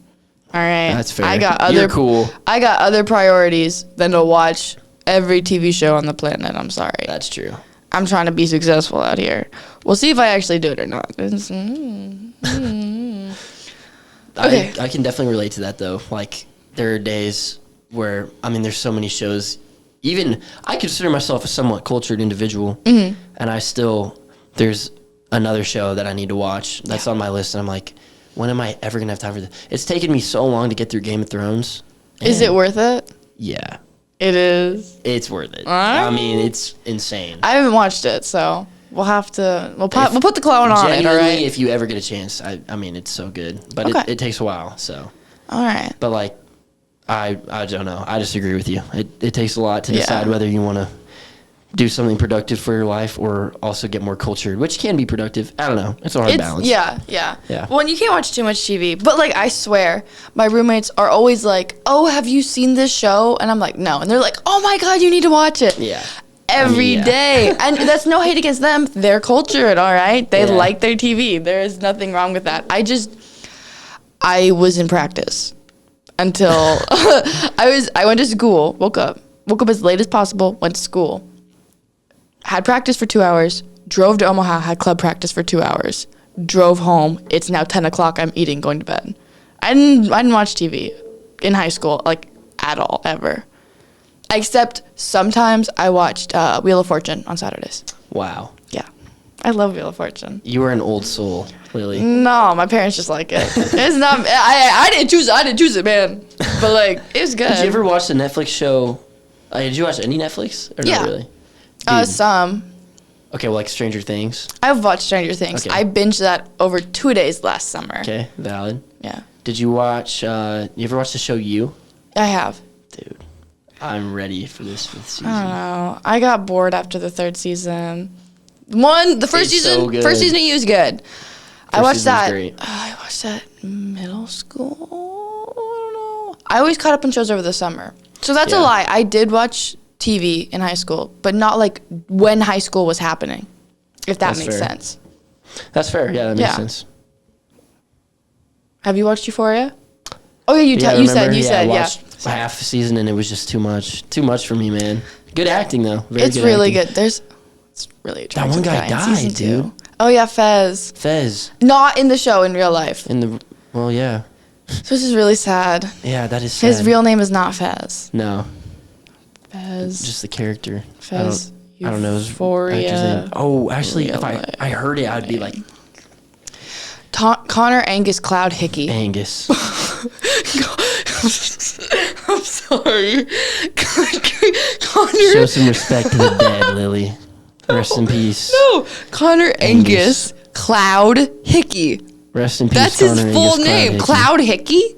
All right. That's fair. You're cool. I got other priorities than to watch every TV show on the planet. I'm sorry. That's true. I'm trying to be successful out here. We'll see if I actually do it or not. Okay. I can definitely relate to that, though. Like, there are days where, I mean, there's so many shows. Even, I consider myself a somewhat cultured individual, and there's another show that I need to watch that's on my list, and I'm like, when am I ever going to have time for this? It's taken me so long to get through Game of Thrones. Is it worth it? Yeah. It is? It's worth it. I mean, it's insane. I haven't watched it, so... We'll put the clone on it, all right? If you ever get a chance. I mean, it's so good. But it takes a while, so. All right. But, like, I don't know. I disagree with you. It takes a lot to decide whether you want to do something productive for your life or also get more cultured, which can be productive. I don't know. It's a hard balance. Yeah. Well, and you can't watch too much TV. But, like, I swear, my roommates are always like, oh, have you seen this show? And I'm like, no. And they're like, oh, my God, you need to watch it. Yeah. Every day. And that's no hate against them. They're cultured, all right? They like their TV. There is nothing wrong with that. I was in practice until I went to school, woke up as late as possible, went to school, had practice for 2 hours, drove to Omaha, had club practice for 2 hours, drove home. It's now 10 o'clock. I'm eating, going to bed. I didn't watch TV in high school, like, at all, ever. Except sometimes I watched Wheel of Fortune on Saturdays. Wow. Yeah. I love Wheel of Fortune. You were an old soul, Lily. No, my parents just like it. It's not... I didn't choose it. I didn't choose it, man. But, like, it was good. Did you ever watch the Netflix show... did you watch any Netflix? Or not really? Some. Okay, well, like Stranger Things. I've watched Stranger Things. Okay. I binged that over 2 days last summer. Okay, valid. Yeah. Did you watch, you ever watch the show You? I have. Dude, I'm ready for this 5th season. I don't know. I got bored after the 3rd season. The first It's season, so good. first season of You is good. I watched season was that. great. I watched that in middle school. I don't know. I always caught up on shows over the summer. So that's a Yeah. lie. I did watch TV in high school, but not like when high school was happening, if that That's makes fair. sense. That's fair. Yeah, that makes Yeah. sense. Have you watched Euphoria? Oh yeah, you I said I yeah. watched half a season and it was just too much for me, man. Good acting though. Very It's good really acting. good. It's really attractive. one guy in died, season 2. dude. Oh yeah, Fez. Fez Not in the show, in real life. well, yeah, So this is really sad. yeah, that is sad. His real name is not Fez. no, Fez. just the character. Fez. I don't know his Euphoria. actor's name. Oh, actually, if Real I heard it, I'd be like Connor Angus Cloud Hickey. Angus. I'm sorry. Show Connor. some respect to the dead, Lily. Rest in peace. No, Connor Angus Cloud Hickey. Rest in peace. That's his Connor full Angus name. Hickey. Cloud Hickey?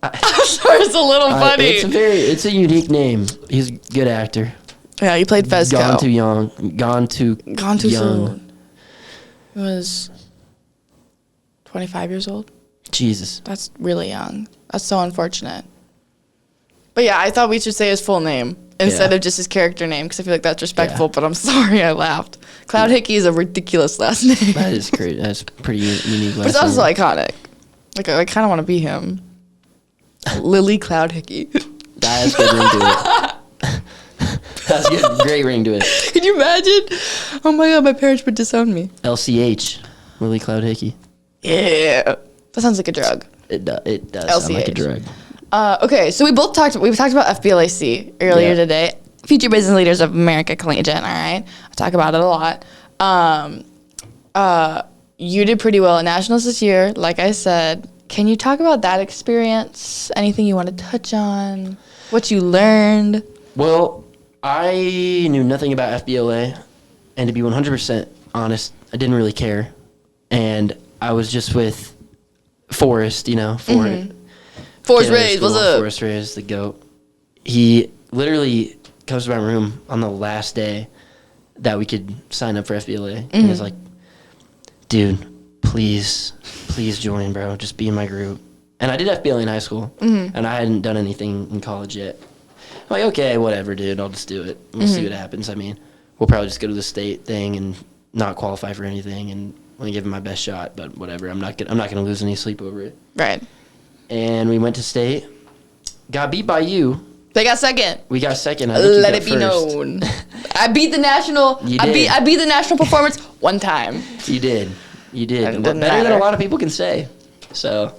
I'm sorry, it's a little funny. It's a unique name. He's a good actor. Yeah, he played Fezco. Gone too young. Gone too young. soon. He was 25 years old. Jesus. That's really young. That's so unfortunate. But yeah, I thought we should say his full name instead Yeah. of just his character name because I feel like that's respectful, Yeah. but I'm sorry I laughed. Cloud Hickey is a ridiculous last name. That is great. That's pretty unique. But it's also iconic. Like, I kind of want to be him. Lily Cloud Hickey. That has good ring to it. That's good. Great ring to it. Can you imagine? Oh my god, my parents would disown me. LCH. Lily Cloud Hickey. Yeah. That sounds like a drug. It does sound like a LCH. drug. Okay, so we've talked about FBLAC earlier Yeah. today. Future Business Leaders of America Collegiate, all right? I talk about it a lot. You did pretty well at Nationals this year, like I said. Can you talk about that experience? Anything you want to touch on? What you learned? Well, I knew nothing about FBLA, and to be 100% honest, I didn't really care. And I was just with Forrest, Forrest Reyes, what's up? Forrest Reyes, the GOAT. He literally comes to my room on the last day that we could sign up for FBLA. And he's like, dude, please join, bro. Just be in my group. And I did FBLA in high school, and I hadn't done anything in college yet. I'm like, okay, whatever, dude. I'll just do it. We'll see what happens. I mean, we'll probably just go to the state thing and not qualify for anything, and I'm gonna give it my best shot. But whatever. I'm not gonna lose any sleep over it. Right. And we went to state, got beat by you. They got second. We got second. I think you Let got it be first. known. I beat the national. You I did. beat the national performance one time. You did. It Better didn't than a matter. lot of people can say. So,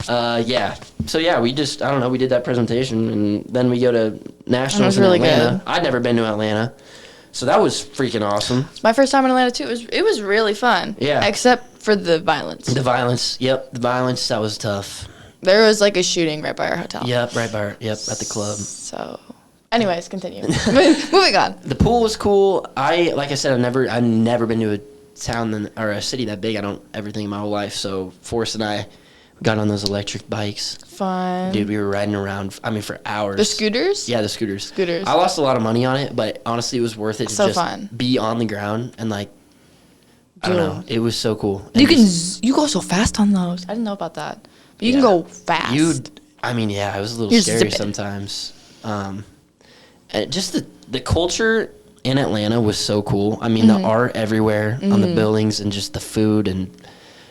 yeah. So, yeah, we just, I don't know, we did that presentation, and then we go to Nationals in really Atlanta. good. I'd never been to Atlanta. So that was freaking awesome. It's my first time in Atlanta too. It was really fun. Yeah. Except for the violence. The violence. Yep, the violence, that was tough. There was like a shooting right by our hotel. Yep, right by, at the club. So, anyways, continue. Moving on. The pool was cool. Like I said, I've never been to a town or a city that big. I don't ever think in my whole life. So Forrest and I got on those electric bikes. Fun. Dude, we were riding around, for hours. The scooters? Yeah, the scooters. Scooters. I lost a lot of money on it, but honestly, it was worth it to So just fun. be on the ground and I don't know. It was so cool. And You can just- you go so fast on those. I didn't know about that. But you can go fast. it was a little You're scary zipping. sometimes. And just the culture in Atlanta was so cool. I mean, the art everywhere on the buildings and just the food and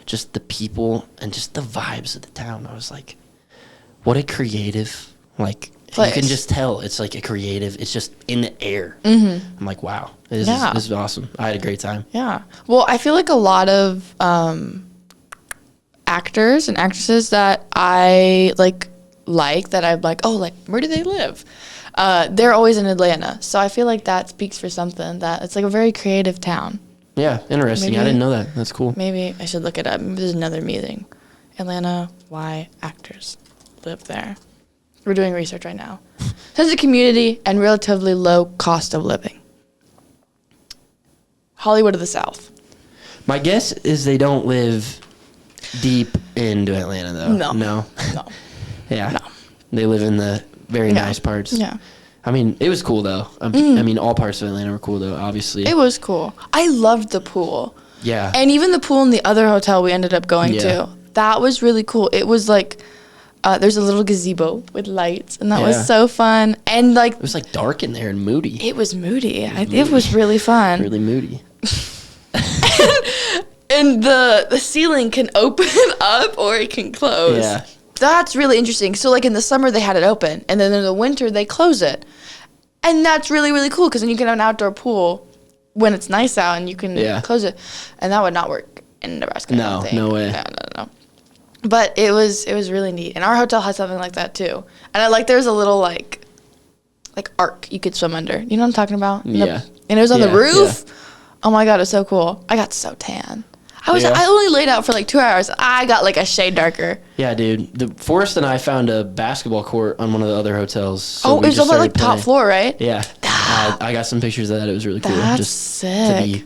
just the people and just the vibes of the town. I was like, what a creative, like, Place. you can just tell it's like a creative, it's just in the air. I'm like, wow, this is awesome. I had a great time. Yeah. Well, I feel like a lot of actors and actresses that I like that I'm like, oh, like, where do they live? They're always in Atlanta. So I feel like that speaks for something, that it's like a very creative town. Yeah, interesting. Maybe- I didn't know that. That's cool. Maybe I should look it up. Maybe there's another meeting. Atlanta, why actors live there. We're doing research right now. Sense of community and relatively low cost of living. Hollywood of the South. My guess is they don't live deep into Atlanta, though. No. Yeah. No. They live in the very nice parts. Yeah. I mean, it was cool, though. I mean, all parts of Atlanta were cool, though, obviously. It was cool. I loved the pool. Yeah. And even the pool in the other hotel we ended up going to. That was really cool. It was like, there's a little gazebo with lights, and that was so fun. And like, it was like dark in there and moody. It was moody. It was really fun. Really moody. And the ceiling can open up or it can close. Yeah. That's really interesting. So like in the summer they had it open, and then in the winter they close it. And that's really, really cool, because then you can have an outdoor pool when it's nice out and you can close it. And that would not work in Nebraska. No, no way. No. But it was really neat. And our hotel had something like that too. And there's a little like arc you could swim under. You know what I'm talking about? Yeah. And it was on the roof. Yeah. Oh my God, it was so cool. I got so tan. I only laid out for like 2 hours. I got like a shade darker. Yeah, dude. Forrest and I found a basketball court on one of the other hotels. So it was on like top floor, right? Yeah. I got some pictures of that. It was really cool. That's just sick. to be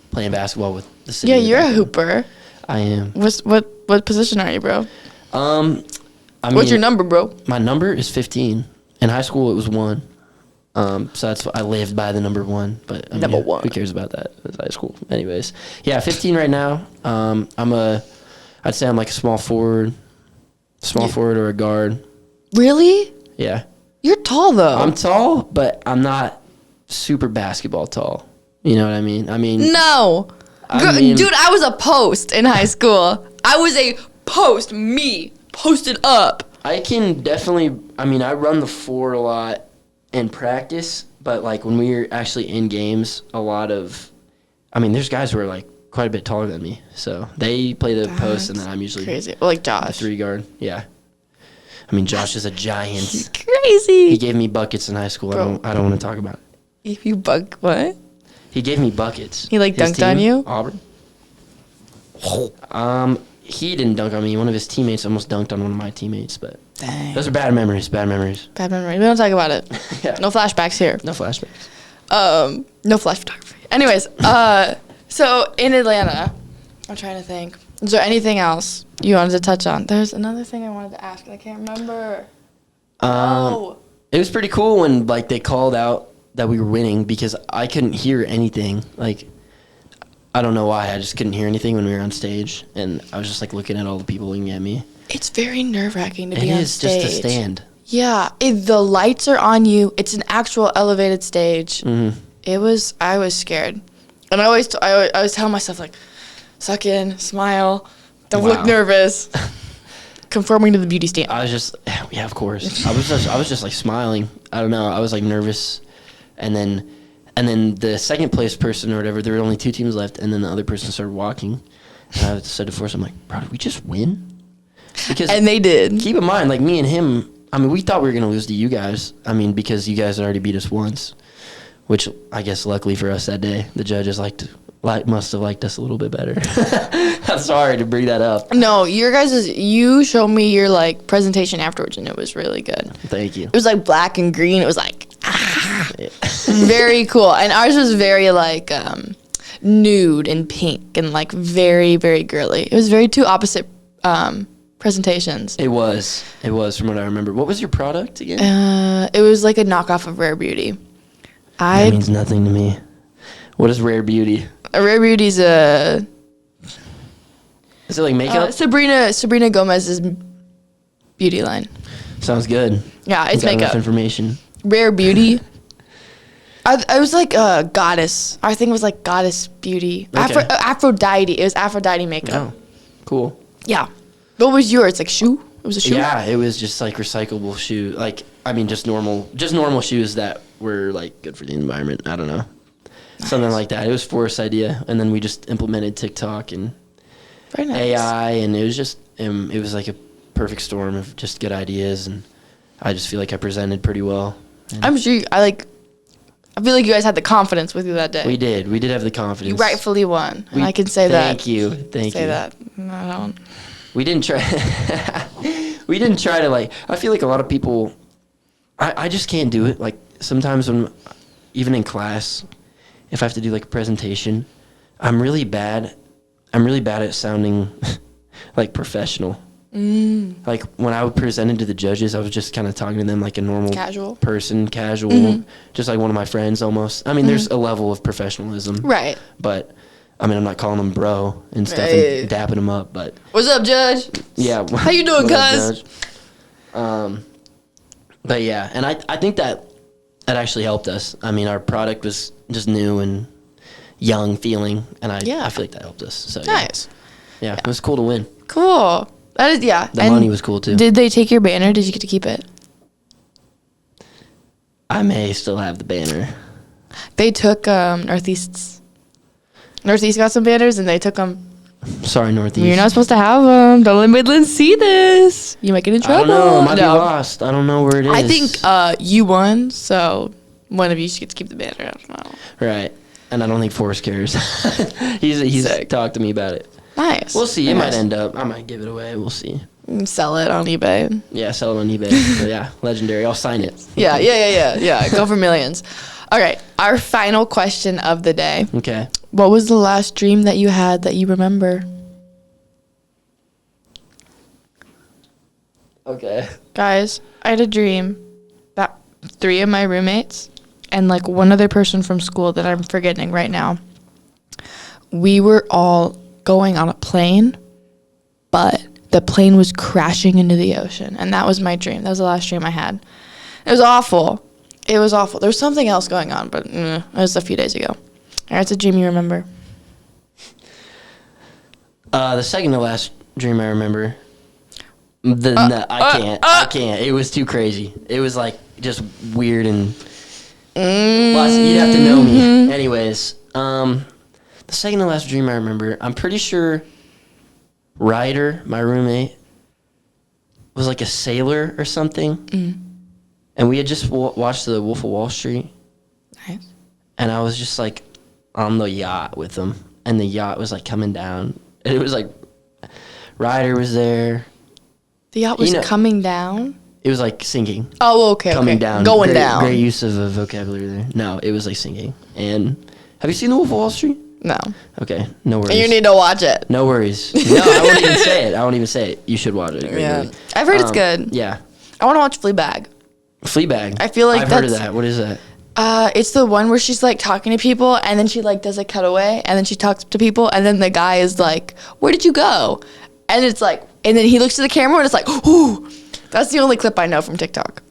playing basketball with the city. Yeah, you're a hooper. I am. What position are you, bro? I mean, what's your number, bro? My number is 15. In high school, it was 1. So that's what I lived by, the number 1. But number 1. Who cares about that? It's high school, anyways. Yeah, 15 right now. I'd say I'm like a small forward or a guard. Really? Yeah. You're tall though. I'm tall, but I'm not super basketball tall. You know what I mean? No. Dude, I was a post in high school. I was a post. Me. Posted up. I can definitely, I run the 4 a lot in practice, but like when we're actually in games, there's guys who are like quite a bit taller than me. So they play the post, and then I'm usually crazy. Like Josh. 3 guard. Yeah. Josh is a giant. He's crazy. He gave me buckets in high school. I don't want to talk about it. If you what? He gave me buckets. He dunked on you? Auburn. He didn't dunk on me. One of his teammates almost dunked on one of my teammates, but dang. Those are bad memories. Bad memories. We don't talk about it. Yeah. No flashbacks here. No flashbacks. No flash photography. Anyways, so in Atlanta, I'm trying to think. Is there anything else you wanted to touch on? There's another thing I wanted to ask, and I can't remember. It was pretty cool when they called out that we were winning, because I couldn't hear anything. I don't know why. I just couldn't hear anything when we were on stage, and I was just looking at all the people looking at me. It's very nerve-wracking to be on stage. It is just to stand. Yeah, the lights are on you. It's an actual elevated stage. Mm-hmm. I was scared, and I always tell myself suck in, smile, don't look nervous. Conforming to the beauty standard. I was just, yeah, of course. I was just smiling. I don't know. I was nervous, and then the second place person or whatever, there were only 2 teams left, and then the other person started walking. And I said to Forrest, I'm like, bro, did we just win? And they did. Keep in mind, me and him, we thought we were going to lose to you guys. Because you guys had already beat us once, which I guess luckily for us that day, the judges must have liked us a little bit better. I'm sorry to bring that up. No, you showed me your presentation afterwards, and it was really good. Thank you. It was black and green. It was very cool. And ours was very nude and pink and very, very girly. It was very 2 opposite presentations. It was from what I remember. What was your product again? It was a knockoff of Rare Beauty. That means nothing to me. What is Rare Beauty? A Rare Beauty's a... Is it makeup? Sabrina Gomez's beauty line. Sounds good. Yeah, it's makeup. Enough information. Rare Beauty. I was goddess. Our thing was goddess beauty. Okay. Aphrodite. It was Aphrodite makeup. Oh, cool. Yeah. What was yours? Shoe? It was a shoe? Yeah, it was just recyclable shoe. Just normal shoes that were good for the environment. I don't know. Nice. Something like that. It was Forrest's idea, and then we just implemented TikTok and very nice. AI, and it was just it was a perfect storm of just good ideas, and I just feel I presented pretty well. I'm sure I feel like you guys had the confidence with you that day. We did have the confidence. You rightfully won, and I can say that. Thank you. Say that. No, I don't. We didn't try. We didn't try to I feel a lot of people. I just can't do it. Sometimes when, even in class, if I have to do a presentation, I'm really bad at sounding like professional. Like when I would present it to the judges, I was just kind of talking to them like a normal casual, just like one of my friends almost. I mean, there's a level of professionalism. Right. But I mean, I'm not calling them bro and stuff and dapping them up, but. What's up, Judge? Yeah. How you doing, cuz? But yeah, and I think that actually helped us. I mean, our product was just new and young feeling, and I feel like that helped us. So nice. Yeah, it was cool to win. Cool. That is, yeah. The money was cool too. Did they take your banner? Did you get to keep it? I may still have the banner. They took Northeast got some banners, and they took them. Sorry, Northeast. You're not supposed to have them. Don't let Midland see this. You might get in trouble. I don't know. I might be lost. I don't know where it is. I think you won, so one of you should get to keep the banner. I don't know. Right. And I don't think Forrest cares. He's talked to me about it. Nice. We'll see. It might end up. I might give it away. We'll see. Sell it on eBay. Yeah, sell it on eBay. But yeah, legendary. I'll sign it. Yeah. Go for millions. All right. Our final question of the day. Okay. What was the last dream that you had that you remember? Okay. Guys, I had a dream that 3 of my roommates and like one other person from school that I'm forgetting right now, we were all going on a plane, but the plane was crashing into the ocean. And that was my dream. That was the last dream I had. It was awful. There was something else going on, but it was a few days ago. All right, it's a dream you remember. The second to last dream I remember. I can't. It was too crazy. It was like just weird and you'd have to know me. Anyways, the second to last dream I remember, I'm pretty sure Ryder, my roommate, was like a sailor or something. And we had just watched The Wolf of Wall Street. Nice. And I was just like on the yacht with him. And the yacht was like coming down. And it was like Ryder was there. The yacht was coming down? It was like sinking. Oh, okay. Coming down. Going down. Great use of a vocabulary there. No, it was like sinking. And have you seen The Wolf of Wall Street? No. Okay, no worries. You need to watch it. No worries. No, I won't even say it. You should watch it. Yeah. I've heard it's good. Yeah. I want to watch Fleabag. Fleabag. I feel like I've heard of that. What is that? It's the one where she's like talking to people and then she like does a cutaway and then she talks to people and then the guy is like, "Where did you go?" And it's like, and then he looks to the camera and it's like, "Ooh." That's the only clip I know from TikTok.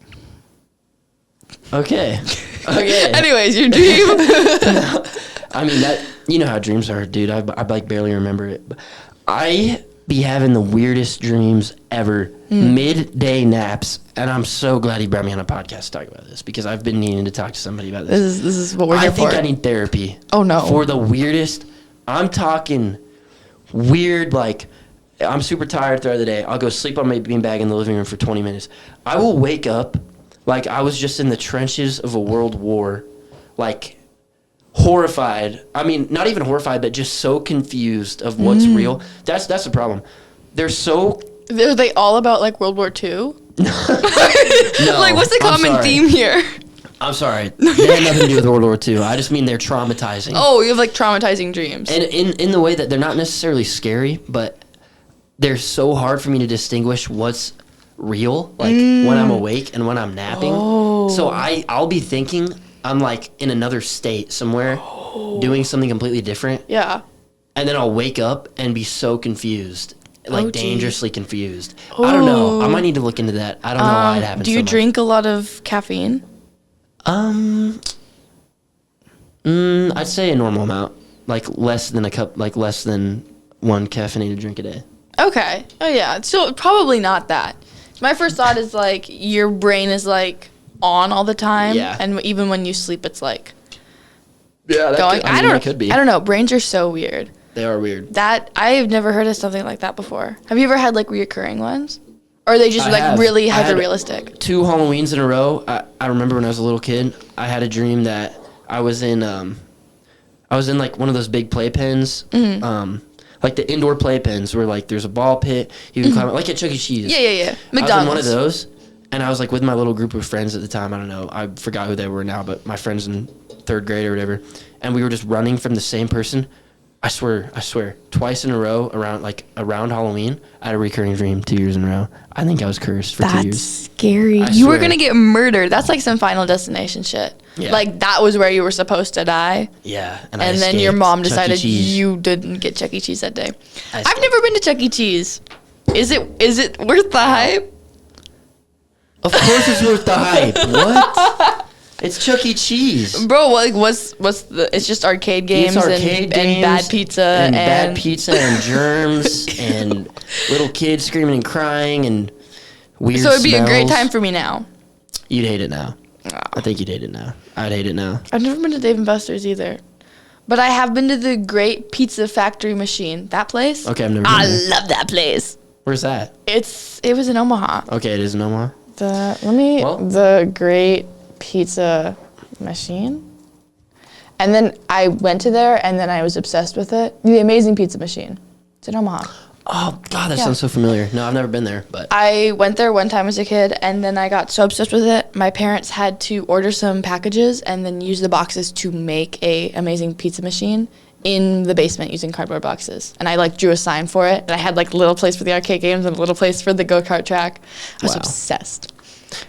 Okay. Okay. Anyways, your dream. I mean, that, you know how dreams are, dude. I like barely remember it. I be having the weirdest dreams ever. Midday naps. And I'm so glad he brought me on a podcast to talk about this because I've been needing to talk to somebody about this. This is what we're here for. I think I need therapy. Oh, no. For the weirdest. I'm talking weird, like, I'm super tired throughout the day. I'll go sleep on my beanbag in the living room for 20 minutes. I will wake up like I was just in the trenches of a world war, like horrified. I mean, not even horrified, but just so confused of what's real. That's the problem. Are they all about like World War II? No. Like, what's the common theme here? I'm sorry. They have nothing to do with World War II. I just mean they're traumatizing. Oh, you have like traumatizing dreams. And in the way that they're not necessarily scary, but they're so hard for me to distinguish what's real, like when I'm awake and when I'm napping. Oh. So I'll be thinking I'm like in another state somewhere doing something completely different. Yeah. And then I'll wake up and be so confused. Like dangerously confused. I don't know. I might need to look into that. I don't know why it happens. Do you drink a lot of caffeine? I'd say a normal amount, like less than a cup, like less than one caffeinated drink a day. Okay. Oh yeah. So probably not that. My first thought is like your brain is like on all the time, and even when you sleep, it's like going. That could be. I don't know. Brains are so weird. They are weird. That I've never heard of something like that before. Have you ever had like reoccurring ones? Or are they just really hyper-realistic? 2 Halloweens in a row. I remember when I was a little kid, I had a dream that I was in like one of those big playpens, like the indoor playpens where like there's a ball pit, you can climb it, like at Chuck E. Cheese. Yeah. McDonald's. I was in one of those, and I was like with my little group of friends at the time. I don't know, I forgot who they were now, but my friends in 3rd grade or whatever, and we were just running from the same person I swear, twice in a row around Halloween, I had a recurring dream 2 years in a row. I think I was cursed for 2 years. That's scary. I You were swear. going to get murdered. That's like some Final Destination shit. Yeah. Like, that was where you were supposed to die. Yeah. And then your mom decided you. you didn't get Chuck E. Cheese that day. I I've escaped. never been to Chuck E. Cheese. Is it worth the hype? Of course it's worth the hype. What? It's Chuck E. Cheese. Bro, like, what's the... It's just arcade games, It's arcade games and bad pizza and bad pizza and germs and little kids screaming and crying and weird So it'd be a great smells. time for me now. You'd hate it now. I think you'd hate it now. I'd hate it now. I've never been to Dave & Buster's either. But I have been to the Great Pizza Factory Machine. That place? Okay, I've never been I there. love that place. Where's that? It was in Omaha. Okay, it is in Omaha. The Great Pizza Machine. And then I went to there, and then I was obsessed with it. The Amazing Pizza Machine. It's in Omaha. Oh, God, that Yeah. sounds so familiar. No, I've never been there, but... I went there one time as a kid, and then I got so obsessed with it, my parents had to order some packages and then use the boxes to make a Amazing Pizza Machine in the basement using cardboard boxes. And I, like, drew a sign for it, and I had, like, a little place for the arcade games and a little place for the go-kart track. I was Wow. obsessed.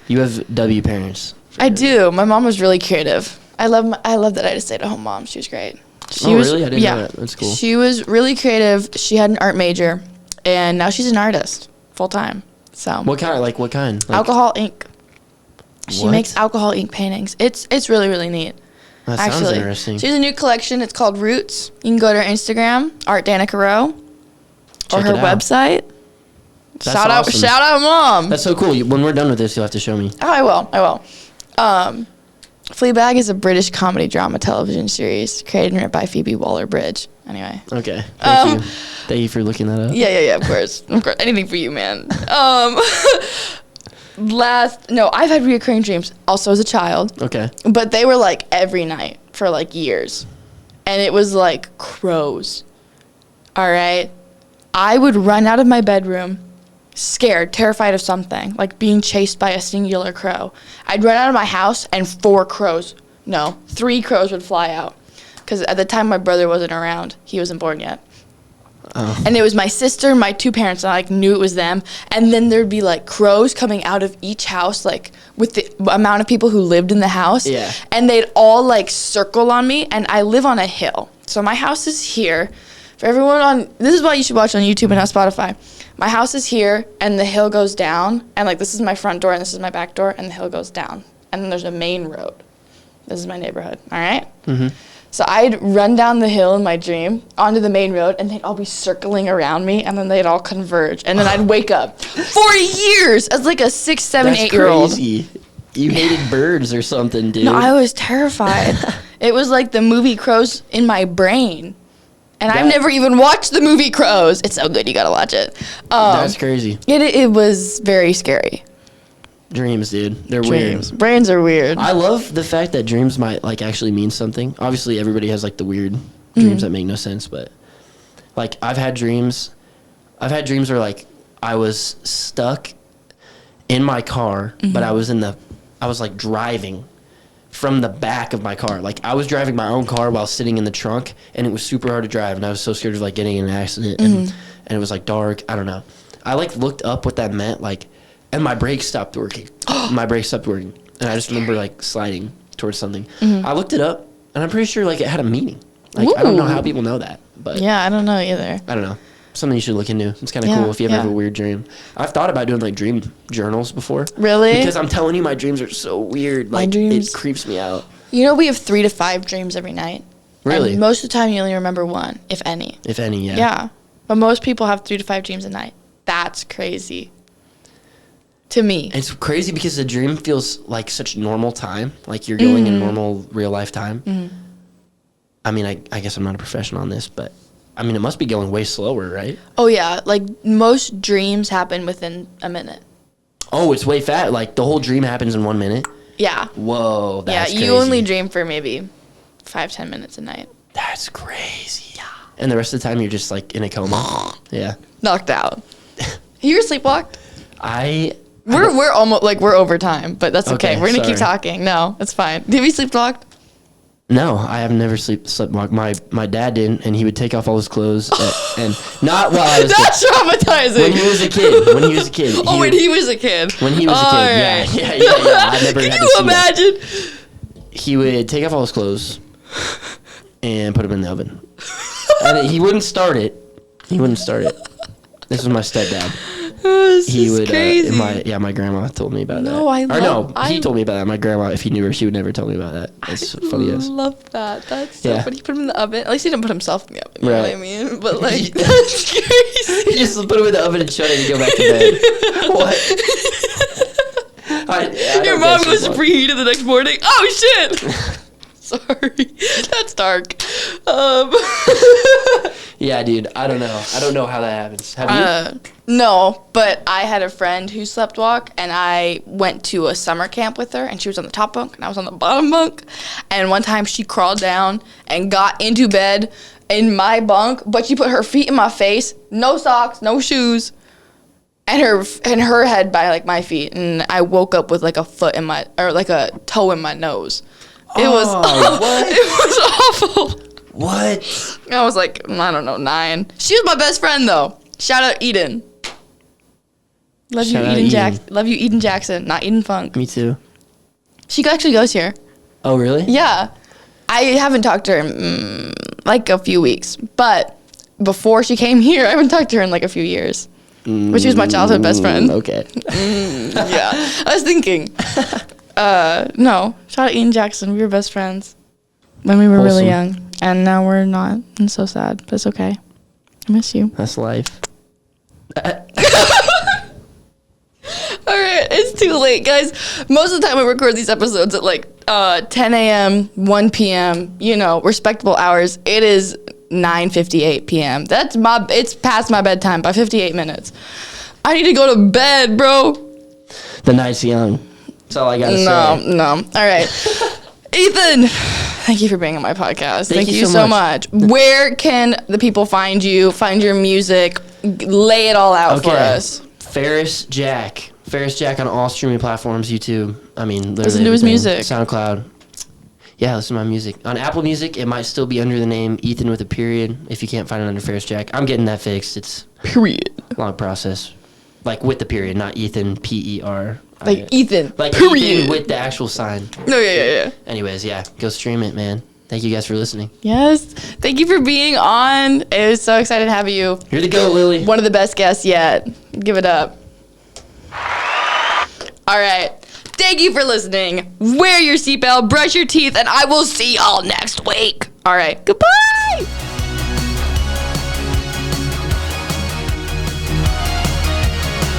You have W parents. I do. My mom was really creative. I love that I had a stay-at-home mom. She was great. She Oh, was, really? I didn't know that. That's cool. She was really creative. She had an art major, and now she's an artist full-time. So What kind? Like, alcohol ink. She What? makes alcohol ink paintings. It's really, really neat. That sounds interesting. She has a new collection. It's called Roots. You can go to her Instagram, Art Danica Rowe, or Check her it out. website. That's Shout awesome. out, Mom. That's so cool. When we're done with this, you'll have to show me. Oh, I will. Fleabag is a British comedy drama television series created and written by Phoebe Waller-Bridge. Anyway. Okay. Thank you. Thank you for looking that up. Yeah, of course. Anything for you, man. I've had reoccurring dreams also as a child, Okay. but they were like every night for like years. And it was like crows. All right. I would run out of my bedroom scared, terrified of something, like being chased by a singular crow. I'd run out of my house and 3 crows would fly out. Because at the time my brother wasn't around. He wasn't born yet. Oh. And it was my sister and my 2 parents, and I like knew it was them. And then there'd be like crows coming out of each house, like with the amount of people who lived in the house. Yeah. And they'd all like circle on me, and I live on a hill. So my house is here. For everyone this is why you should watch on YouTube and not Spotify. My house is here, and the hill goes down, and like this is my front door, and this is my back door, and the hill goes down. And then there's a main road. This is my neighborhood, all right? Mm-hmm. So I'd run down the hill in my dream onto the main road, and they'd all be circling around me, and then they'd all converge, and then I'd wake up. 40 years as like a 6, 7, That's 8-year-old. crazy. You hated birds or something, dude. No, I was terrified. It was like the movie Crows in my brain. And I've never even watched the movie Crows. It's so good, you gotta watch it. That's crazy. It was very scary. Dreams, dude. They're Dreams. weird. Brains are weird. I love the fact that dreams might like actually mean something. Obviously, everybody has like the weird dreams that make no sense, but like I've had dreams where like I was stuck in my car, but I was like driving from the back of my car. Like I was driving my own car while sitting in the trunk, and it was super hard to drive, and I was so scared of like getting in an accident, and it was like dark. I don't know. I like looked up what that meant, like, and my brakes stopped working. My brakes stopped working, and I just remember like sliding towards something. I looked it up, and I'm pretty sure like it had a meaning. Like I don't know how people know that, but Yeah, I don't know either. I don't know. Something you should look into. It's kind of Yeah, cool if you ever have yeah. a weird dream. I've thought about doing like dream journals before. Really? Because I'm telling you, my dreams are so weird. Like dreams- it creeps me out. You know, we have 3 to 5 dreams every night. Really? And most of the time, you only remember 1, if any. If any, yeah. Yeah. But most people have 3 to 5 dreams a night. That's crazy. To me. It's crazy because the dream feels like such normal time. Like you're going in normal real life time. I mean, I guess I'm not a professional on this, but I mean, it must be going way slower, right? Oh, yeah. Like, most dreams happen within a minute. Oh, it's way fast. Like the whole dream happens in 1 minute. Yeah. Whoa, that's you crazy. only dream for maybe 5-10 minutes a night. That's crazy. Yeah. And the rest of the time, you're just like in a coma. Yeah. Knocked out. You ever sleepwalked? We're almost like we're over time, but that's okay. Okay, We're gonna keep sorry. talking. No, it's fine. Have you sleepwalked? No, I have never slept. My dad didn't, and he would take off all his clothes, and not while I was. That's traumatizing. When he was a kid. When he was a kid. When he was a kid. When he was a kid. Right. Yeah. I never Can had you to see imagine? that. He would take off all his clothes and put them in the oven, and he wouldn't start it. This was my stepdad. This He is would. crazy. My grandma told me about that. He told me about that. My grandma, if he knew her, she would never tell me about that. That's funny as. I love that. That's so Yeah. funny. He put him in the oven. At least he didn't put himself in the oven. You Right. know what I mean? But like, that's crazy. He just put him in the oven and shut it and go back to bed. What? Your mom goes to preheat it the next morning. Oh shit! Sorry, that's dark. Yeah, dude. I don't know how that happens. Have you? No, but I had a friend who slept walk, and I went to a summer camp with her, and she was on the top bunk, and I was on the bottom bunk. And one time she crawled down and got into bed in my bunk, but she put her feet in my face, no socks, no shoes, and her head by like my feet, and I woke up with like a toe in my nose. It was what? It was awful. What? I was like, I don't know, 9. She was my best friend though. Shout out Eden. Love you, Eden Jackson, not Eden Funk. Me too. She actually goes here. Oh, really? Yeah. I haven't talked to her in like a few weeks, but before she came here, I haven't talked to her in like a few years. But she was my childhood best friend. Okay. Yeah. I was thinking. No. Shout out Eden Jackson. We were best friends when we were really young. And now we're not. I'm so sad, but it's okay. I miss you. That's life. All right, it's too late, guys. Most of the time I record these episodes at like 10 a.m., 1 p.m., respectable hours. It is 9:58 p.m. It's past my bedtime by 58 minutes. I need to go to bed, bro. The night's young. That's all I gotta say. No. All right. Ethan, thank you for being on my podcast. Thank you so much. Where can the people find you, find your music, lay it all out for us? Ferris Jack on all streaming platforms, YouTube. I mean, literally listen to his music. SoundCloud. Yeah, listen to my music. On Apple Music, it might still be under the name Ethan with a period if you can't find it under Ferris Jack. I'm getting that fixed. It's period. A long process. Like with the period, not Ethan, P-E-R. Like Ethan. Like period. Ethan with the actual sign. No, yeah. Anyways, yeah, go stream it, man. Thank you guys for listening. Yes. Thank you for being on. It was so excited to have you. Here to go, Lily. One of the best guests yet. Give it up. All right. Thank you for listening. Wear your seatbelt, brush your teeth, and I will see y'all next week. All right. Goodbye.